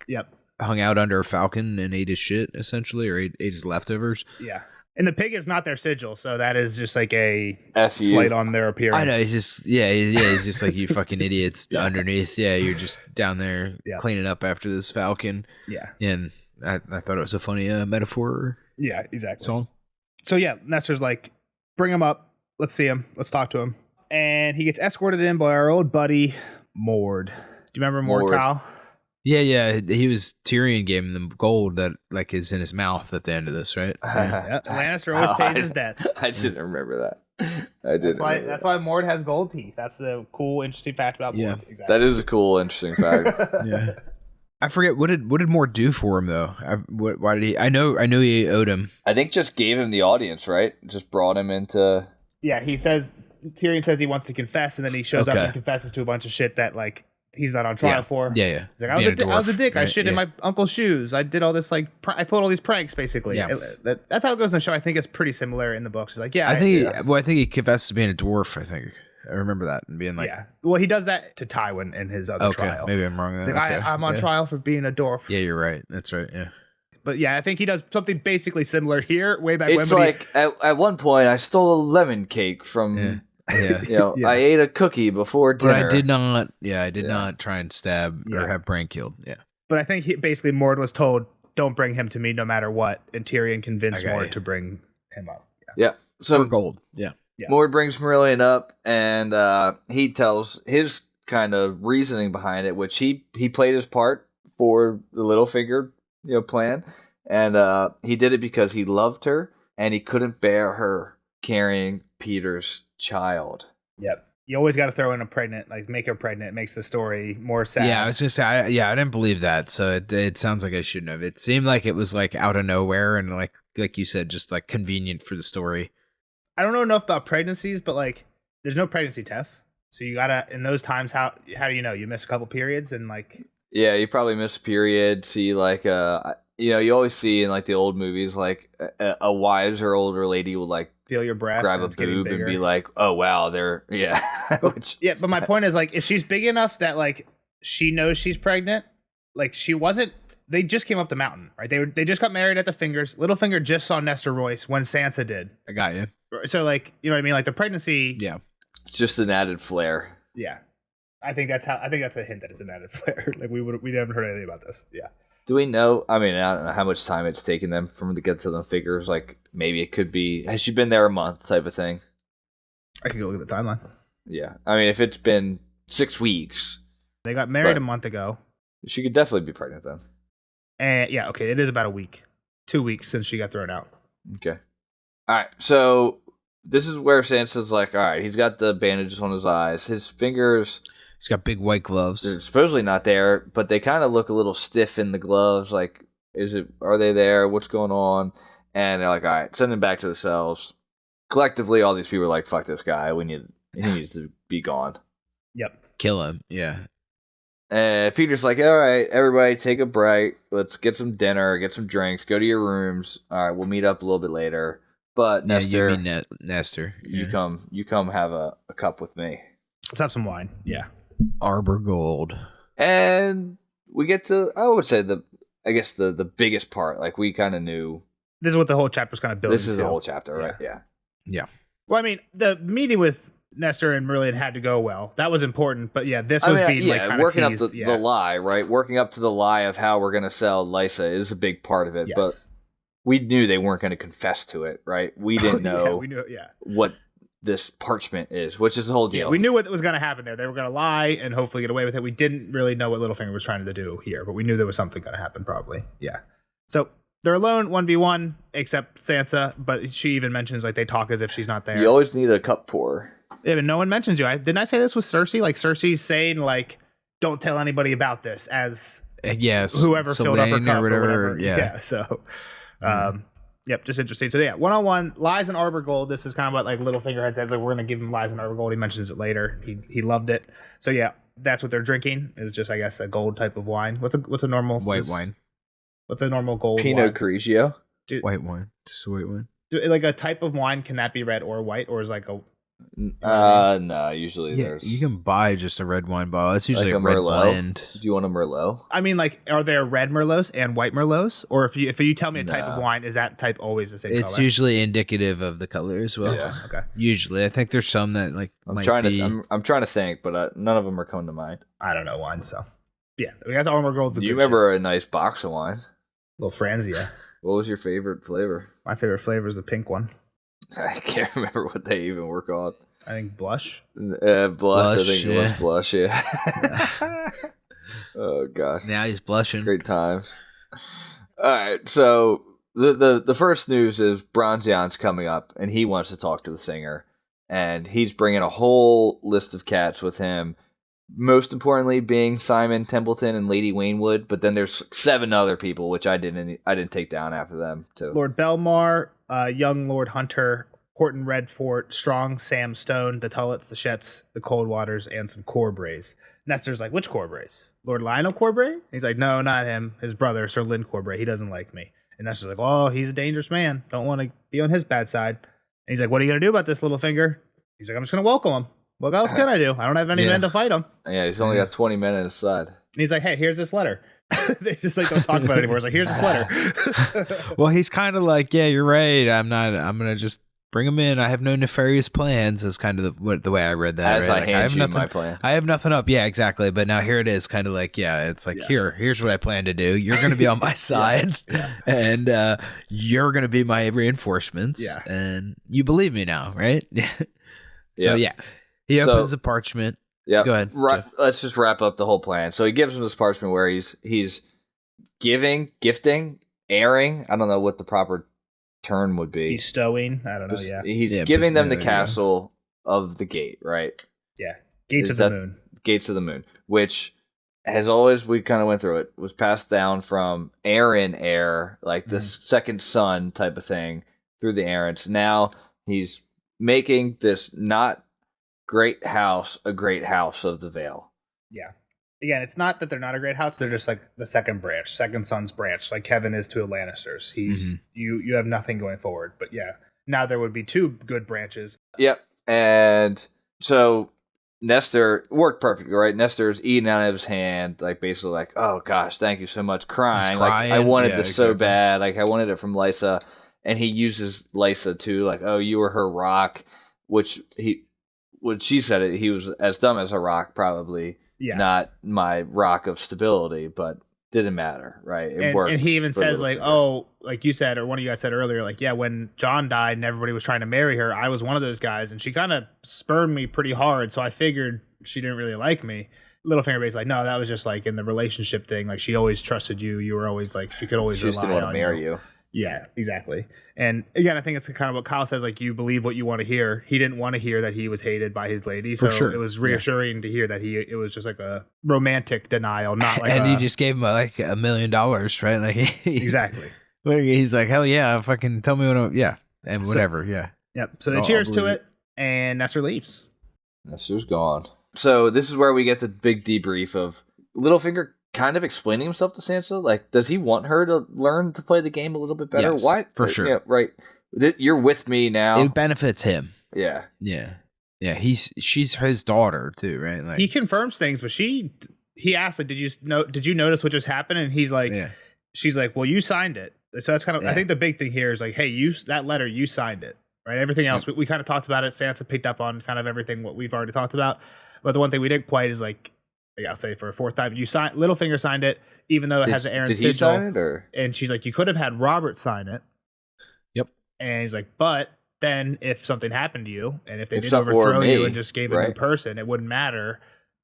hung out under a falcon and ate his shit, essentially, or ate his leftovers. Yeah. And the pig is not their sigil, so that is just like a F you. slight on their appearance. I know, he's just, he's just like, you fucking idiots underneath. Yeah, you're just down there cleaning up after this falcon. Yeah. And I thought it was a funny metaphor. Yeah, exactly. Song. So Nestor's like, bring him up. Let's see him. Let's talk to him. And he gets escorted in by our old buddy, Mord. Do you remember Mord, Kyle? Yeah. Tyrion gave him the gold that like is in his mouth at the end of this, right? Lannister always pays his debts. I didn't remember that. That's why Mord has gold teeth. That's the cool, interesting fact about Mord. Yeah, exactly. That is a cool, interesting fact. Yeah. I forget what did Mord do for him though? Why did he? I know he owed him. I think just gave him the audience, right? Just brought him into. Yeah, Tyrion says he wants to confess, and then he shows up and confesses to a bunch of shit that like he's not on trial for. Yeah. He's like, I was a dick. Right? I shit in my uncle's shoes. I did all this I pulled all these pranks basically. Yeah. That's how it goes in the show. I think it's pretty similar in the books. It's like, I think he confessed to being a dwarf. I think I remember that and being like, well, he does that to Tywin in his other trial. Maybe I'm wrong. Like, I'm on trial for being a dwarf. Yeah, you're right. That's right. Yeah. But I think he does something basically similar here. Way back when. It's like at one point I stole a lemon cake from. I ate a cookie before dinner. But I did not try and stab or have Bran killed. Yeah. But I think basically Mord was told, don't bring him to me no matter what. And Tyrion convinced Mord to bring him up. Yeah. So for gold. Yeah. Mord brings Marillion up and he tells his kind of reasoning behind it, which he played his part for the Littlefinger plan. And he did it because he loved her and he couldn't bear her carrying Peter's child. Yep. You always got to throw in make her pregnant. It makes the story more sad. Yeah, I was gonna say, I didn't believe that. So it sounds like I shouldn't have. It seemed like it was like out of nowhere and like you said, just like convenient for the story. I don't know enough about pregnancies, but like, there's no pregnancy tests. So you gotta, in those times, how do you know? You miss a couple periods and like. Yeah, you probably miss a period. See, like, you always see in like the old movies, like a wiser older lady will like feel your breast, grab a boob and be like, "Oh wow, they're But my point is like, if she's big enough that like she knows she's pregnant, like she wasn't they just came up the mountain, right? They just got married at the Fingers. Littlefinger just saw Nestor Royce when Sansa did. I got you. So like, you know what I mean? Like the pregnancy. Yeah. It's just an added flair. Yeah. I think that's a hint that it's an added flair. Like we haven't heard anything about this. Yeah. Do we know? I mean, I don't know how much time it's taken them from to get to the Fingers. Like maybe it could be. Has she been there a month type of thing? I can go look at the timeline. Yeah. I mean, if it's been 6 weeks, They got married a month ago. she could definitely be pregnant then. And yeah, okay, it is about a week. 2 weeks since she got thrown out. Okay. All right. So this is where Sansa's like, all right, he's got the bandages on his eyes. His fingers, He's got big white they're gloves. supposedly not there, but they kind of look a little stiff in the gloves. Like, are they there? What's going on? And they're like, all right, send him back to the cells. Collectively, all these people are like, fuck this guy. He needs to be gone. Yep. Kill him. Yeah. And Peter's like, all right, everybody take a break. Let's get some dinner, get some drinks, go to your rooms. All right, we'll meet up a little bit later. But Nestor, you mean Nestor. you come have a cup with me. Let's have some wine. Yeah. Arbor Gold. And we get to, I would say the biggest part. Like we kind of knew This is what the whole chapter's kind of building this is to. the whole chapter, right? Yeah. Well, I mean, the meeting with Nestor and Merlin had to go well. That was important, but yeah, this was being like kind working of up teased. the lie, right? Working up to the lie of how we're gonna sell Lysa is a big part of it, Yes. but we knew they weren't going to confess to it, right? We didn't know Yeah, we knew. Yeah. what this parchment is, which is the whole deal. Yeah, we knew what was going to happen there. They were going to lie and hopefully get away with it. We didn't really know what Littlefinger was trying to do here, but we knew there was something going to happen probably. Yeah. So they're alone 1v1, except Sansa, but she even mentions like they talk as if she's not there. You always need a cup pour. Yeah, but no one mentions you. Didn't I say this with Cersei? Like Cersei's saying like, don't tell anybody about this as Yes. whoever filled up her Selene cup or whatever. Yeah. So, yep, just interesting. So yeah, 1-on-1, Lies and Arbor Gold. This is kind of what like Littlefinger had said. Like we're gonna give him Lies and Arbor Gold. He mentions it later. He loved it. So yeah, that's what they're drinking. Is just I guess a gold type of wine. What's a normal White wine. What's a normal gold Pinot wine? Grigio. White wine. Just white wine. Like a type of wine, can that be red or white, or is like a No, usually Yeah, there's. you can buy just a red wine bottle. It's usually like a red Merlot. blend. Do you want a Merlot? I mean, like, are there red Merlots and white Merlots? Or if you tell me a type of No. wine, is that type always the same It's color? usually indicative of the color as well. Yeah. Okay. Usually, I think there's some that like I'm might trying be. to. I'm trying to think, but none of them are coming to mind. I don't know wine, so. Yeah, I guess Arbor Gold's a You good remember a nice box of wine? shit. Little Franzia. What was your favorite flavor? My favorite flavor is the pink one. I can't remember what they even were called. I think blush. Blush. I think it was yeah. blush. Yeah. Oh gosh. Now he's blushing. Great times. All right, so the first news is Bronzion's coming up, and he wants to talk to the singer, and he's bringing a whole list of cats with him. Most importantly, being Simon Templeton and Lady Waynwood, but then there's 7 other people, which I didn't take down after them too. Lord Belmar, young Lord Hunter, Horton Redfort, Strong Sam Stone, the Tullets, the Shetts, the Coldwaters, and some Corbrays. Nestor's like, which Corbray? Lord Lionel Corbray? He's like, no, not him. His brother, Sir Lynn Corbray. He doesn't like me. And Nestor's like, oh, he's a dangerous man. Don't want to be on his bad side. And he's like, what are you going to do about this, Littlefinger? He's like, I'm just going to welcome him. What else can I do? I don't have any men to fight him. Yeah, he's only got 20 men on his side. And he's like, hey, here's this letter. They just like don't talk about it anymore. It's like, here's this letter. Well, he's kind of like, yeah, you're right. I'm gonna just bring him in. I have no nefarious plans. Is kind of the way I read that. As right? I Like, hand have you nothing, my plan. I have nothing up. Yeah, exactly. But now here it is, kind of like, yeah, it's like here's what I plan to do. You're gonna be on my side, and you're gonna be my reinforcements. Yeah. And you believe me now, right? So yeah, he opens the parchment. Yeah. Go ahead, Jeff. Let's just wrap up the whole plan. So he gives him this parchment where he's gifting, airing. I don't know what the proper term would be. Bestowing. I don't know. Yeah. He's Yeah, giving them the there you go. castle of the gate, right? Yeah. Gates Is of the that- Moon. Gates of the Moon, which has always, we kind of went through it, was passed down from heir, like the second son type of thing, through the Arryns. Now he's making this not great house a great house of the Vale. Yeah. Again, it's not that they're not a great house. They're just like the second son's branch, like Kevin is to a Lannisters. He's you have nothing going forward. But yeah, now there would be 2 good branches. Yep. And so Nestor worked perfectly, right? Nestor's eating out of his hand, like basically like, "Oh gosh, thank you so much," crying. Like, I wanted this so bad, like I wanted it from Lysa, and he uses Lysa too, like, "Oh, you were her rock," which when she said it, he was as dumb as a rock, probably not my rock of stability, but didn't matter, right? It worked. And he even says like, "Oh, like you said, or one of you guys said earlier, like, yeah, when John died and everybody was trying to marry her, I was one of those guys, and she kind of spurned me pretty hard, so I figured she didn't really like me." Littlefinger basically like, "No, that was just like in the relationship thing. Like, she always trusted you. You were always like, she could always rely on you. She just didn't want to marry you." Yeah, exactly. And again, I think it's kind of what Kyle says, like, you believe what you want to hear. He didn't want to hear that he was hated by his lady, so it was reassuring to hear that it was just like a romantic denial, not like. And he just gave him like $1 million, right? Like exactly. He's like, hell yeah, fucking tell me what. And whatever, yeah. Yep. So they cheers to it, and Nestor leaves. Nestor's gone. So this is where we get the big debrief of Littlefinger kind of explaining himself to Sansa. Like, does he want her to learn to play the game a little bit better? Yes, why? For sure. Yeah, right. You're with me now. It benefits him. Yeah. Yeah. Yeah. She's his daughter too, right? Like, he confirms things, but he asked, like, did you notice what just happened? And he's like, she's like, well, you signed it. So that's kind of, I think the big thing here is like, hey, that letter, you signed it, right? Everything else, we kind of talked about it. Sansa picked up on kind of everything what we've already talked about. But the one thing we didn't quite is like, I'll say for a fourth time, Littlefinger signed it, even though it has an Aaron sigil. Did he sign it, or? And she's like, you could have had Robert sign it. Yep. And he's like, but then if something happened to you, and if they did overthrow you and just gave a new person, it wouldn't matter.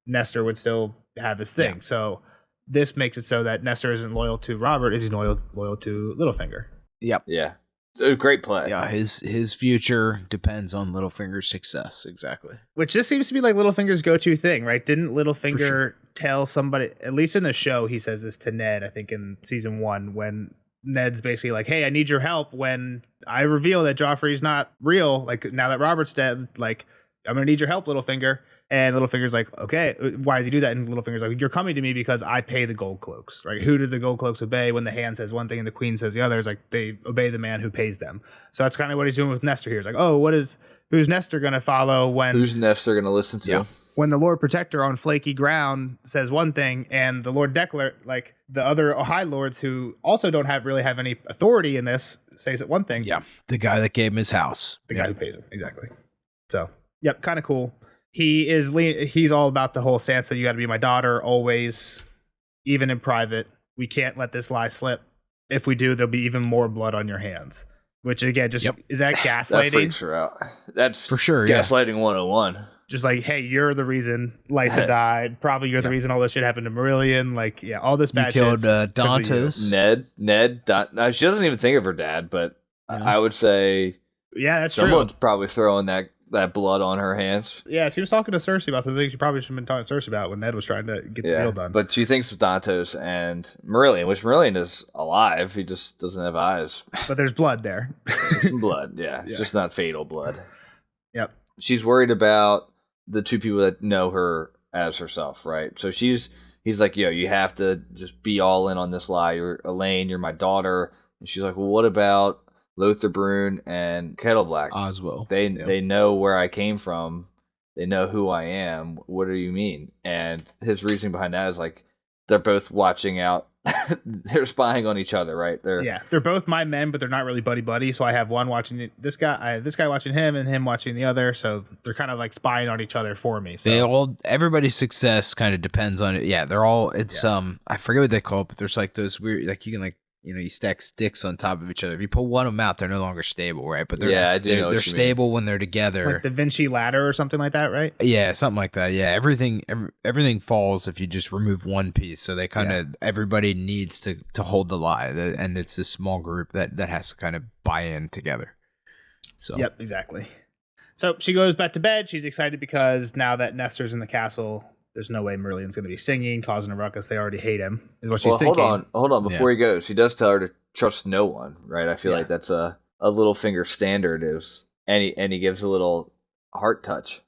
Nestor would still have his thing. Yeah. So this makes it so that Nestor isn't loyal to Robert; he's loyal to Littlefinger. Yep. Yeah. So a great play. Yeah, his future depends on Littlefinger's success. Exactly. Which this seems to be like Littlefinger's go-to thing, right? Didn't Littlefinger tell somebody, at least in the show, he says this to Ned, I think in season 1, when Ned's basically like, hey, I need your help when I reveal that Joffrey's not real. Like, now that Robert's dead, like, I'm going to need your help, Littlefinger. And Littlefinger's like, okay, why did you do that? And Littlefinger's like, you're coming to me because I pay the gold cloaks, right? Who did the gold cloaks obey when the hand says one thing and the queen says the other? It's like, they obey the man who pays them. So that's kind of what he's doing with Nestor here. It's like, oh, who's Nestor going to follow when... Who's Nestor going to listen to? Yeah. When the Lord Protector on flaky ground says one thing and the Lord Declar, like the other High Lords who also don't really have any authority in this, says it one thing. Yeah, the guy that gave him his house. The guy who pays him, exactly. So, yep, kind of cool. He's all about the whole Sansa, you got to be my daughter always, even in private. We can't let this lie slip. If we do, there'll be even more blood on your hands. Which again, just is that gaslighting? That freaks her out. That's for sure. Gaslighting 101. Just like, hey, you're the reason Lysa died. Probably you're the reason all this shit happened to Marillion. Like, all this bad shit. You killed Dantos. Ned. She doesn't even think of her dad, but I would say, that's someone's true. Probably throwing that blood on her hands. Yeah, she was talking to Cersei about the things she probably should have been talking to Cersei about when Ned was trying to get the deal done. But she thinks of Dantos and Marillion, which Marillion is alive. He just doesn't have eyes. But there's blood there. Some blood, yeah. Just not fatal blood. Yep. She's worried about the two people that know her as herself, right? So he's like, yo, you have to just be all in on this lie. You're Elaine, you're my daughter. And she's like, well, what about Lothar Brune and Kettleblack? Oswell. They know where I came from. They know who I am. What do you mean? And his reasoning behind that is like, they're both watching out. They're spying on each other, right? They're both my men, but they're not really buddy. So I have one watching this guy, I have this guy watching him, and him watching the other. So they're kind of like spying on each other for me. So everybody's success kind of depends on it. Yeah, they're all. It's I forget what they call it, but there's like those weird, like you can like, you stack sticks on top of each other. If you pull one of them out, they're no longer stable, right? But they're stable when they're together. Like the Vinci ladder or something like that, right? Yeah, something like that. Yeah, everything falls if you just remove one piece. So they kind of everybody needs to hold the lie, and it's a small group that has to kind of buy in together. So yep, exactly. So she goes back to bed. She's excited because now that Nestor's in the castle, there's no way Merlion's going to be singing, causing a ruckus. They already hate him, is what she's thinking. Hold on. Before he goes, he does tell her to trust no one, right? I feel like that's a Littlefinger standard, and he gives a little heart touch.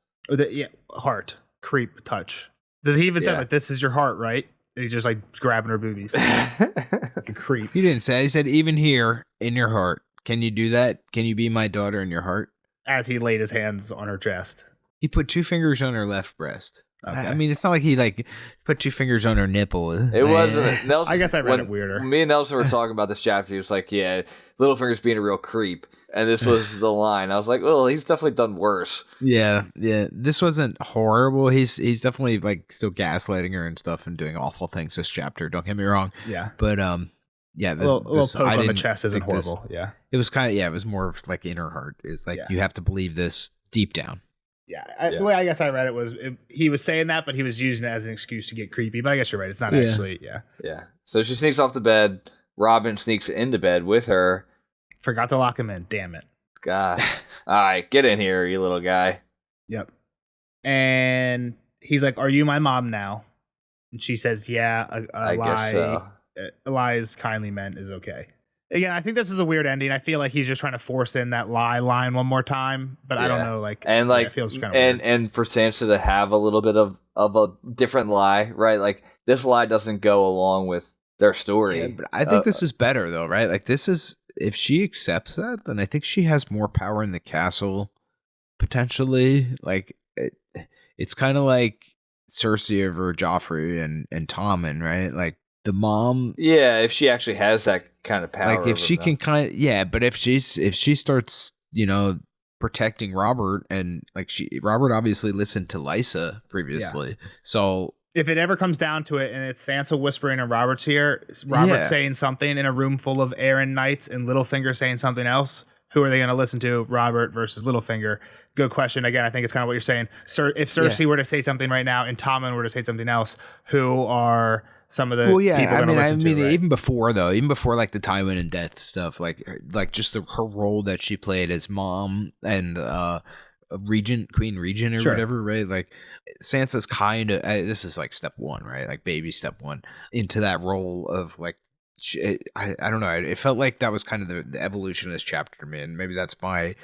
Heart. Creep touch. Does he even say, like, this is your heart, right? And he's just, like, grabbing her boobies. Like a creep. He didn't say. He said, even here, in your heart. Can you do that? Can you be my daughter in your heart? As he laid his hands on her chest. He put 2 fingers on her left breast. Okay. I mean, it's not like he like put 2 fingers on her nipple. It wasn't. Nelson, I guess I read it weirder. Me and Nelson were talking about this chapter. He was like, "Yeah, Littlefinger's being a real creep," and this was the line. I was like, "Well, he's definitely done worse." Yeah. This wasn't horrible. He's definitely like still gaslighting her and stuff and doing awful things this chapter. Don't get me wrong. Yeah. But yeah, A little poke on the chest isn't horrible. Yeah. It was kind of it was more of like in her heart. It's like you have to believe this deep down. Yeah, the way I guess I read it was he was saying that, but he was using it as an excuse to get creepy. But I guess you're right. It's not actually, Yeah. So she sneaks off the bed. Robin sneaks into bed with her. Forgot to lock him in. Damn it. God. All right, get in here, you little guy. Yep. And he's like, "Are you my mom now?" And she says, "Yeah." I guess so. A lie is kindly meant is okay. Again, I think this is a weird ending. I feel like he's just trying to force in that lie line one more time, but I don't know. It feels kind of weird. And for Sansa to have a little bit of a different lie, right? Like this lie doesn't go along with their story. Yeah, but I think this is better though, right? Like this is if she accepts that, then I think she has more power in the castle potentially. Like it's kind of like Cersei over Joffrey and Tommen, right? Like the mom. Yeah, if she actually has that kind of power. Like if she can but if she starts, protecting Robert and like Robert obviously listened to Lysa previously. Yeah. So if it ever comes down to it and it's Sansa whispering and Robert's here, Robert saying something in a room full of Aaron Knights and Littlefinger saying something else, who are they going to listen to? Robert versus Littlefinger. Good question. Again, I think it's kind of what you're saying. If Cersei were to say something right now and Tommen were to say something else, who are some of the people I mean, right? even before like the Tywin and death stuff, like just her role that she played as mom and Queen Regent or whatever, right? Like Sansa's kind of this is like step 1, right? Like baby step 1 into that role of like I don't know. It felt like that was kind of the evolution of this chapter to me, and maybe that's my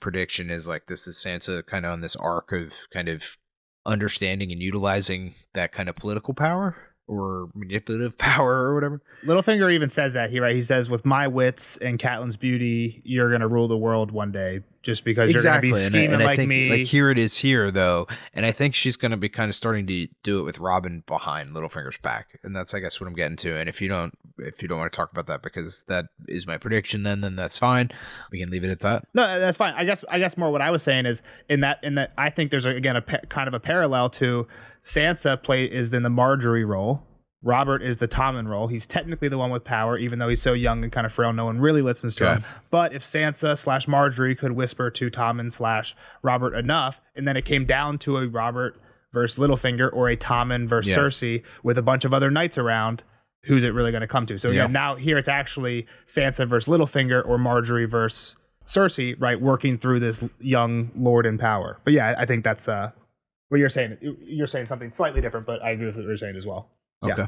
prediction is like this is Sansa kind of on this arc of kind of understanding and utilizing that kind of political power or manipulative power or whatever. Littlefinger even says that he says, "With my wits and Catelyn's beauty, you're gonna rule the world one day, just because you're gonna be scheming and like I think, me." Like here it is here though, and I think she's gonna be kind of starting to do it with Robin behind Littlefinger's back, and that's I guess what I'm getting to. And if you don't want to talk about that because that is my prediction, then that's fine. We can leave it at that. No, that's fine. I guess more what I was saying is in that I think there's again kind of a parallel to Sansa is in the Marjorie role. Robert is the Tommen role. He's technically the one with power, even though he's so young and kind of frail. No one really listens to him. But if Sansa / Marjorie could whisper to Tommen / Robert enough, and then it came down to a Robert versus Littlefinger or a Tommen versus Cersei with a bunch of other knights around, who's it really going to come to? So again, now here it's actually Sansa versus Littlefinger or Marjorie versus Cersei, right? Working through this young lord in power. But yeah, I think that's what you're saying. You're saying something slightly different, but I agree with what you're saying as well. Okay. Yeah.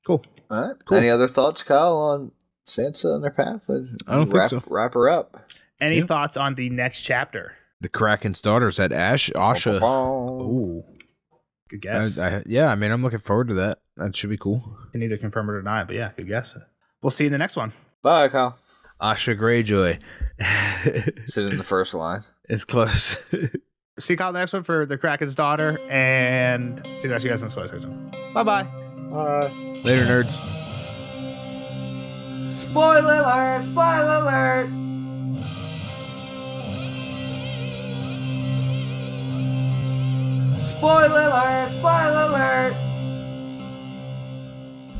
Cool. All right. Cool. Any other thoughts, Kyle, on Sansa and her path? I don't think so. Wrap her up. Any thoughts on the next chapter? The Kraken's daughters at Asha. Ooh. Good guess. I mean, I'm looking forward to that. That should be cool. Can either confirm it or deny, but yeah, good guess. We'll see you in the next one. Bye, Kyle. Asha Greyjoy. Sit in the first line. It's close. See Kyle in the next one for the Kraken's daughter, and see the rest of you guys in the spoiler section. Bye-bye. Later, nerds. Spoiler alert! Spoiler alert! Spoiler alert! Spoiler alert!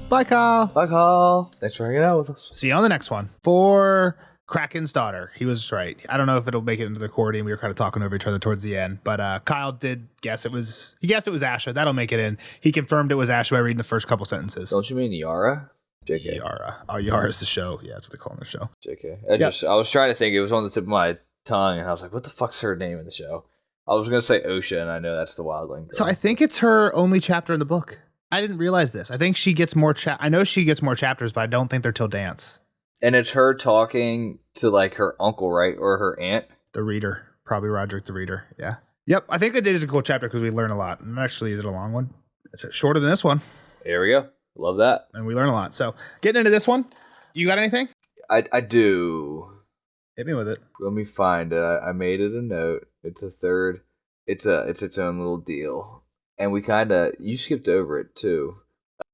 Bye, Kyle. Bye, Kyle. Thanks for hanging out with us. See you on the next one for Kraken's daughter. He was right. I don't know if it'll make it into the recording. We were kind of talking over each other towards the end, but Kyle did guess it was. He guessed it was Asha. That'll make it in. He confirmed it was Asha by reading the first couple sentences. Don't you mean Yara? JK. Yara. Oh, Yara is the show. Yeah, that's what they call in the show. JK. I was trying to think. It was on the tip of my tongue, and I was like, "What the fuck's her name in the show?" I was gonna say Osha, and I know that's the wildling girl. So I think it's her only chapter in the book. I didn't realize this. I think she gets more. I know she gets more chapters, but I don't think they're till dance. And it's her talking to like her uncle, right, or her aunt. The reader, probably Roderick the reader. Yeah. Yep. I think it is a cool chapter because we learn a lot. And actually, is it a long one? It's shorter than this one. There we go. Love that. And we learn a lot. So getting into this one, you got anything? I do. Hit me with it. Let me find it. I made it a note. It's a third it's its own little deal, and you skipped over it too.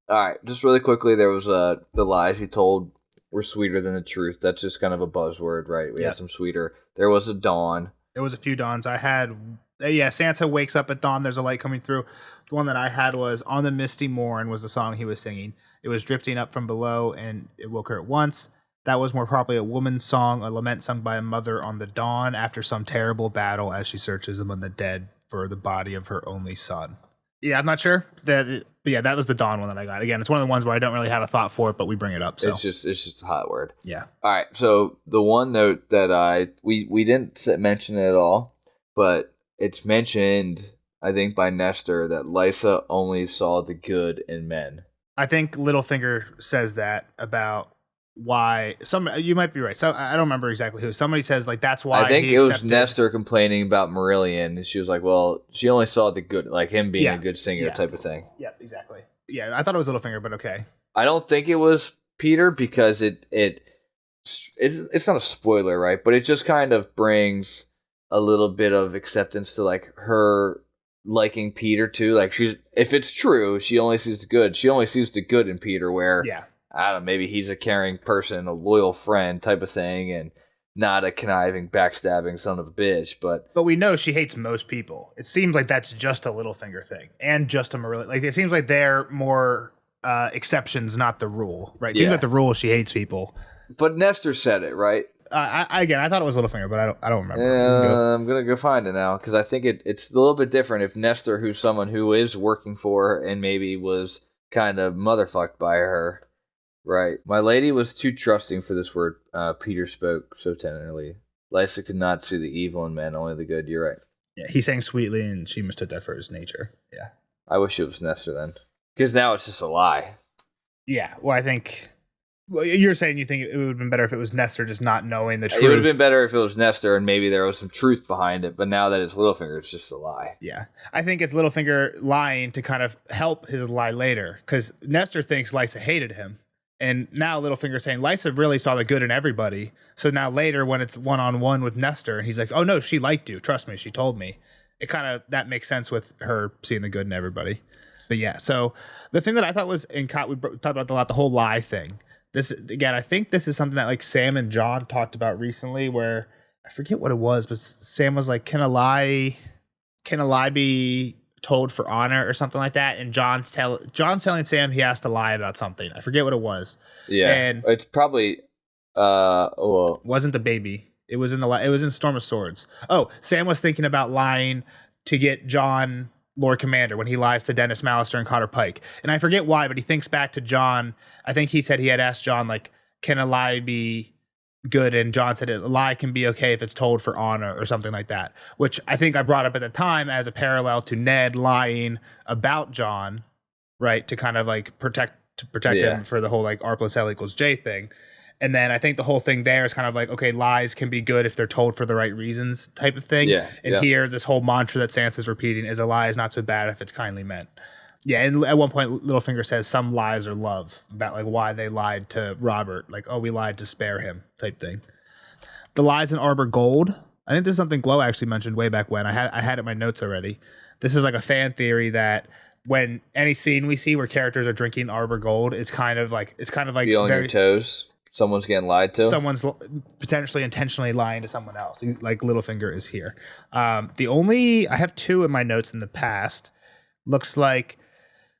All right, just really quickly, there was the lies he told were sweeter than the truth. That's just kind of a buzzword, right? We had some sweeter. There was a dawn. There was a few dawns. I had, Sansa wakes up at dawn. There's a light coming through. The one that I had was On the Misty Morn was the song he was singing. It was drifting up from below, and it woke her at once. That was more probably a woman's song, a lament sung by a mother on the dawn after some terrible battle as she searches among the dead for the body of her only son. Yeah, I'm not sure. But yeah, that was the dawn one that I got. Again, it's one of the ones where I don't really have a thought for it, but we bring it up. So It's just a hot word. yeah. All right, so the one note that we didn't mention it at all, but it's mentioned, I think, by Nestor that Lysa only saw the good in men. I think Littlefinger says that about why you might be right. So I don't remember exactly who. Somebody says like that's why I think he it was accepted. Nestor complaining about Marillion, and she was like, "Well, she only saw the good, like him being Yeah. a good singer, Yeah. type of thing." Yeah, exactly. Yeah, I thought it was Littlefinger, but okay. I don't think it was Peter because it's not a spoiler, right? But it just kind of brings a little bit of acceptance to like her liking Peter too. Like if it's true, she only sees the good. She only sees the good in Peter, where Yeah. I don't know, maybe he's a caring person, a loyal friend type of thing, and not a conniving, backstabbing son of a bitch. But we know she hates most people. It seems like that's just a Littlefinger thing, and just a Marillion. Like it seems like they're more exceptions, not the rule, right? It seems like the rule is she hates people. But Nestor said it, right? I thought it was Littlefinger, but I don't remember. I'm gonna go find it now because I think it's a little bit different if Nestor, who's someone who is working for her and maybe was kind of motherfucked by her. Right. My lady was too trusting for this word. Peter spoke so tenderly. Lysa could not see the evil in men, only the good. You're right. Yeah, he sang sweetly, and she mistook that for his nature. Yeah. I wish it was Nestor then. Because now it's just a lie. Yeah. Well, I think... Well, you're saying you think it would have been better if it was Nestor just not knowing the truth. It would have been better if it was Nestor and maybe there was some truth behind it. But now that it's Littlefinger, it's just a lie. Yeah. I think it's Littlefinger lying to kind of help his lie later. Because Nestor thinks Lysa hated him. And now Littlefinger saying Lysa really saw the good in everybody. So now later when it's one-on-one with Nestor, and he's like, oh no, she liked you. Trust me, she told me. It kind of, that makes sense with her seeing the good in everybody. But yeah, so the thing that I thought was, we talked about a lot, the whole lie thing. This, again, I think this is something that like Sam and John talked about recently where, I forget what it was, but Sam was like, can a lie be told for honor or something like that, and John's telling Sam he has to lie about something. I forget what it was. Yeah, and it's probably wasn't the baby. It was in Storm of Swords. Oh, Sam was thinking about lying to get John Lord Commander when he lies to Dennis Mallister and Cotter Pike, and I forget why, but he thinks back to John. I think he said he had asked John like, can a lie be good, and John said a lie can be okay if it's told for honor or something like that, which I think I brought up at the time as a parallel to Ned lying about John, right, to kind of like protect him for the whole like R plus L equals J thing. And then I think the whole thing there is kind of like, okay, lies can be good if they're told for the right reasons type of thing. Here, this whole mantra that Sansa's repeating is a lie is not so bad if it's kindly meant. Yeah, and at one point, Littlefinger says some lies are love, about like why they lied to Robert, like, oh, we lied to spare him, type thing. The lies in Arbor Gold. I think this is something Glow actually mentioned way back when. I had it in my notes already. This is like a fan theory that when any scene we see where characters are drinking Arbor Gold, it's kind of like be on your toes. Someone's getting lied to. Someone's potentially intentionally lying to someone else. Like Littlefinger is here. I have two in my notes in the past. Looks like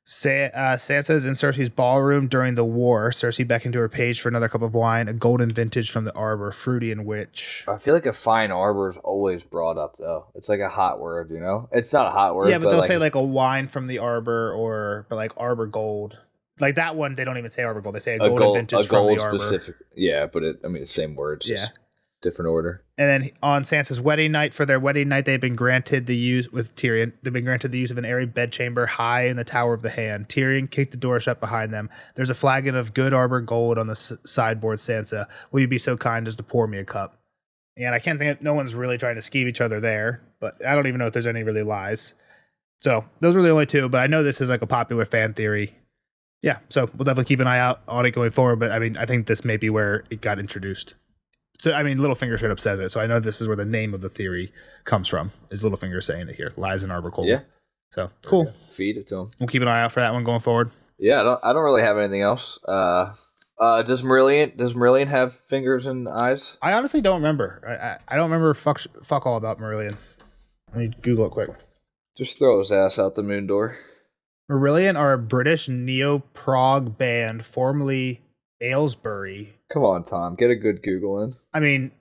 Sansa is in Cersei's ballroom during the war. Cersei beckoned to her page for another cup of wine, a golden vintage from the arbor, fruity and rich. I feel like a fine arbor is always brought up, though. It's like a hot word, you know? It's not a hot word. Yeah, but they'll say like a wine from the arbor, but like arbor gold. Like that one, they don't even say arbor gold. They say a golden vintage from the arbor. Specific. Yeah, but the same words. Yeah. Different order. And then on Sansa's wedding night, for their wedding night, they've been granted the use with Tyrion. They've been granted the use of an airy bedchamber high in the Tower of the Hand. Tyrion kicked the door shut behind them. There's a flagon of good arbor gold on the sideboard. Sansa, will you be so kind as to pour me a cup? And I can't think no one's really trying to scheme each other there, but I don't even know if there's any really lies. So those were the only two, but I know this is like a popular fan theory. Yeah, so we'll definitely keep an eye out on it going forward, but I mean, I think this may be where it got introduced. So, I mean, Littlefinger straight up says it. So I know this is where the name of the theory comes from, is Littlefinger saying it here. Lies in Arbor Cold. Yeah. So, cool. Feed it to him. We'll keep an eye out for that one going forward. Yeah, I don't really have anything else. Does Marillion have fingers and eyes? I honestly don't remember. I don't remember fuck all about Marillion. Let me Google it quick. Just throw his ass out the moon door. Marillion are a British neo-prog band, formerly Aylesbury. Come on, Tom. Get a good Google in. I mean,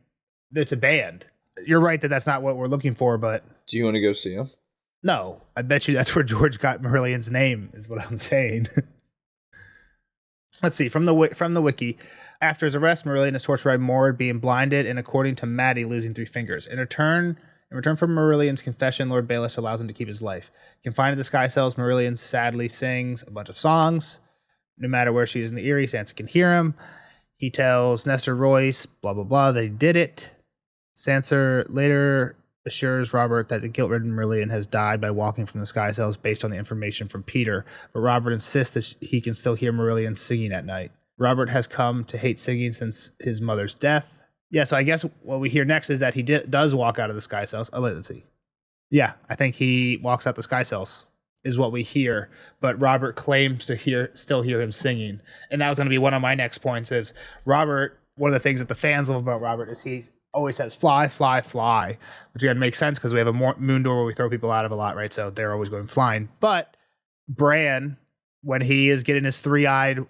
it's a band. You're right that that's not what we're looking for, but... Do you want to go see him? No. I bet you that's where George got Marillion's name, is what I'm saying. Let's see. From the wiki, after his arrest, Marillion is tortured by Mord, being blinded, and according to Maddie, losing 3 fingers. In return for Marillion's confession, Lord Baelish allows him to keep his life. Confined to the sky cells, Marillion sadly sings a bunch of songs. No matter where she is in the Eyrie, Sansa can hear him. He tells Nestor Royce, blah, blah, blah, that he did it. Sansa later assures Robert that the guilt-ridden Marillion has died by walking from the sky cells based on the information from Peter, but Robert insists that he can still hear Marillion singing at night. Robert has come to hate singing since his mother's death. Yeah, so I guess what we hear next is that he does walk out of the sky cells. Oh, let's see. Yeah, I think he walks out the sky cells, is what we hear, but Robert claims to still hear him singing. And that was going to be one of my next points is Robert, one of the things that the fans love about Robert is he always says fly, fly, fly, which again makes sense because we have a moon door where we throw people out of a lot, right? So they're always going flying. But Bran, when he is getting his 3-eyed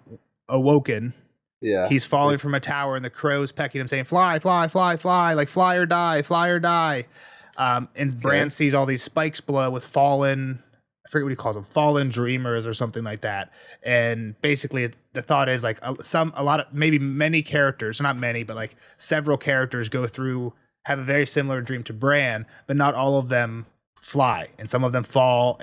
awoken, he's falling from a tower and the crow's pecking him saying fly, fly, fly, fly, like fly or die, fly or die. And Bran sees all these spikes below with fallen, I forget what he calls them, fallen dreamers or something like that. And basically the thought is like maybe many characters, not many, but like several characters have a very similar dream to Bran, but not all of them fly. And some of them fall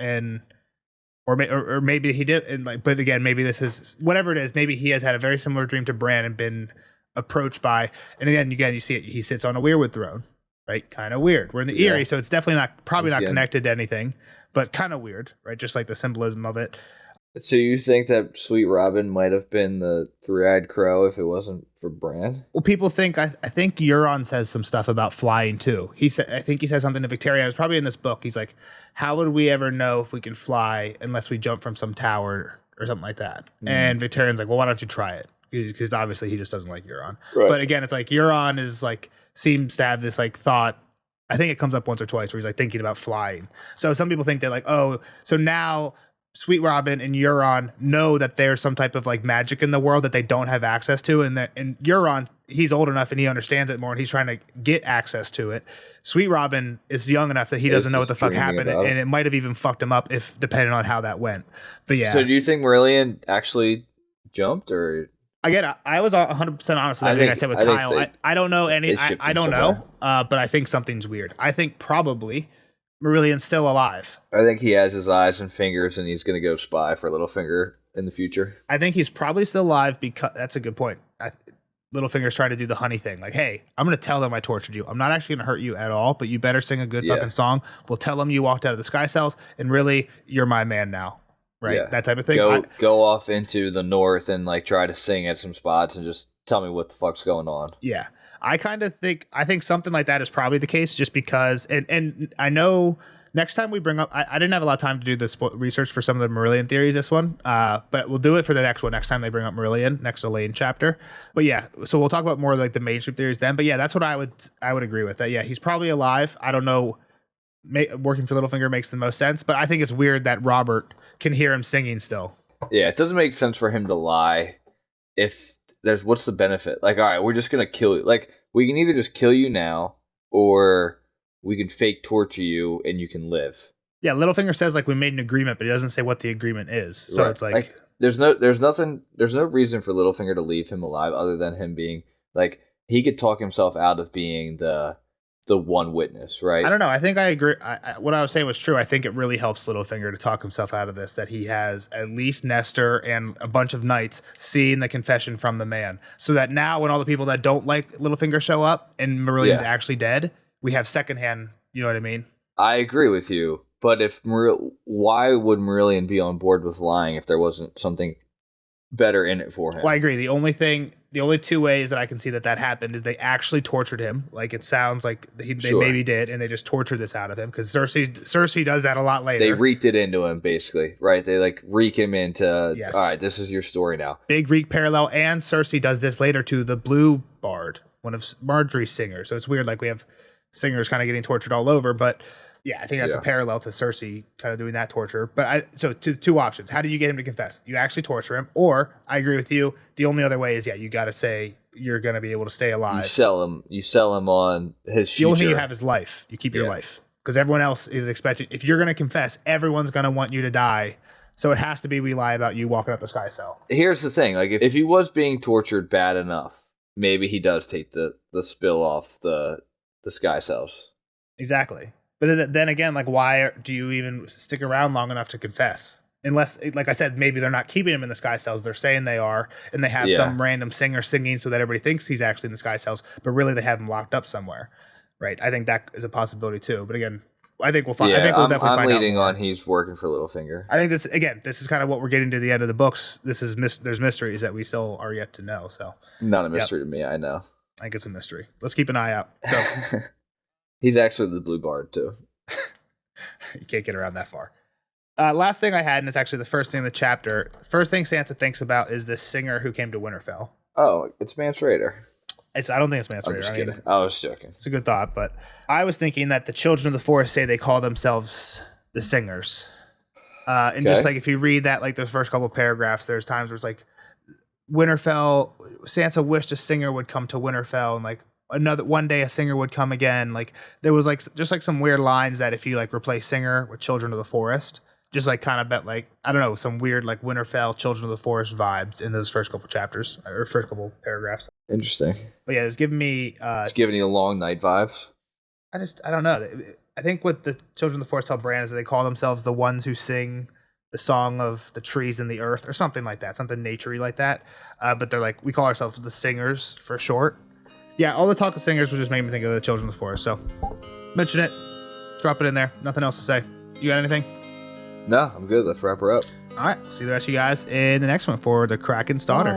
or maybe he did. And like, but again, maybe this is whatever it is. Maybe he has had a very similar dream to Bran and been approached by, and again, you see it. He sits on a weirwood throne, right? Kind of weird. We're in the Eyrie, so it's definitely probably not connected to anything, but kind of weird, right? Just like the symbolism of it. So you think that Sweet Robin might have been the 3-eyed crow if it wasn't for Bran? Well, people think I think Euron says some stuff about flying too. I think he says something to Victarion. It's probably in this book. He's like, "How would we ever know if we can fly unless we jump from some tower or something like that?" And Victarion's like, "Well, why don't you try it?" Because obviously he just doesn't like Euron. Right. But again, it's like Euron is like seems to have this like thought. I think it comes up once or twice where he's like thinking about flying. So some people think they're like, oh, so now Sweet Robin and Euron know that there's some type of like magic in the world that they don't have access to, and Euron, he's old enough and he understands it more, and he's trying to get access to it. Sweet Robin is young enough that he doesn't know what the fuck happened, and it might have even fucked him up if depending on how that went. But yeah. So do you think Marillion actually jumped, or? Again, I was 100% honest with everything I said with Kyle. I don't know any. I don't know, but I think something's weird. I think probably Marillion's still alive. I think he has his eyes and fingers, and he's going to go spy for Littlefinger in the future. I think he's probably still alive because that's a good point. Littlefinger's trying to do the honey thing. Like, hey, I'm going to tell them I tortured you. I'm not actually going to hurt you at all, but you better sing a good fucking song. We'll tell them you walked out of the sky cells, and really, you're my man now. Right, that type of thing. Go off into the north and like try to sing at some spots and just tell me what the fuck's going on. Yeah, I think something like that is probably the case, just because. And I know next time we bring up, I didn't have a lot of time to do this research for some of the Marillion theories. This one, but we'll do it for the next one. Next time they bring up Marillion, next Elaine chapter. But yeah, so we'll talk about more like the mainstream theories then. But yeah, that's what I would agree with. That yeah, he's probably alive. I don't know. Working for Littlefinger makes the most sense, but I think it's weird that Robert can hear him singing still. Yeah, it doesn't make sense for him to lie. If what's the benefit? Like, all right, we're just gonna kill you. Like, we can either just kill you now, or we can fake torture you and you can live. Yeah, Littlefinger says like we made an agreement, but he doesn't say what the agreement is. So it's like there's no reason for Littlefinger to leave him alive other than him being like he could talk himself out of being the one witness, right? I don't know. I think I agree. What I was saying was true. I think it really helps Littlefinger to talk himself out of this, that he has at least Nestor and a bunch of knights seeing the confession from the man, so that now when all the people that don't like Littlefinger show up and Marillion's actually dead, we have secondhand, you know what I mean? I agree with you. But why would Marillion be on board with lying if there wasn't something better in it for him? Well, I agree. The only thing the only two ways that I can see that happened is they actually tortured him. Like it sounds like they maybe did, and they just tortured this out of him because Cersei does that a lot later. They reeked it into him, basically, right? They like reek him into. Yes. All right, this is your story now. Big reek parallel, and Cersei does this later to the Blue Bard, one of Marjorie's singers. So it's weird, like we have singers kind of getting tortured all over, but. Yeah, I think that's a parallel to Cersei kind of doing that torture. But so two options. How do you get him to confess? You actually torture him, or I agree with you. The only other way is you got to say you're going to be able to stay alive. You sell him on his future. The only thing you have is life. You keep your life because everyone else is expecting. If you're going to confess, everyone's going to want you to die. So it has to be we lie about you walking up the sky cell. Here's the thing: like if he was being tortured bad enough, maybe he does take the spill off the sky cells. Exactly. But then again, like, why do you even stick around long enough to confess? Unless, like I said, maybe they're not keeping him in the sky cells. They're saying they are, and they have some random singer singing so that everybody thinks he's actually in the sky cells, but really they have him locked up somewhere, right? I think that is a possibility too. But again, I think we'll find. I think we'll definitely find out. I'm leading on he's working for Littlefinger. I think this is kind of what we're getting to the end of the books. There's mysteries that we still are yet to know. So not a mystery to me. I know. I think it's a mystery. Let's keep an eye out. So. He's actually the Blue Bard, too. You can't get around that far. Last thing I had, and it's actually the first thing in the chapter. First thing Sansa thinks about is this singer who came to Winterfell. Oh, it's Mance Rayder. I don't think it's Mance Rayder. I'm just kidding. I was joking. It's a good thought, but I was thinking that the Children of the Forest say they call themselves the Singers. And just like if you read that, like the first couple of paragraphs, there's times where it's like Winterfell, Sansa wished a singer would come to Winterfell, and like one day a singer would come again. Like there was like just like some weird lines that if you like replace singer with Children of the Forest, just like kind of bet like I don't know, some weird like Winterfell Children of the Forest vibes in those first couple chapters or first couple paragraphs. Interesting. But yeah, it's giving me it's giving you long night vibes. I don't know. I think what the Children of the Forest tell Bran is that they call themselves the ones who sing the song of the trees and the earth or something like that, something naturey like that. But they're like, we call ourselves the Singers for short. Yeah, all the talk of singers was just making me think of the Children of the Forest. So mention it, drop it in there. Nothing else to say. You got anything? No, I'm good. Let's wrap her up. All right. See the rest of you guys in the next one for the Kraken's Daughter.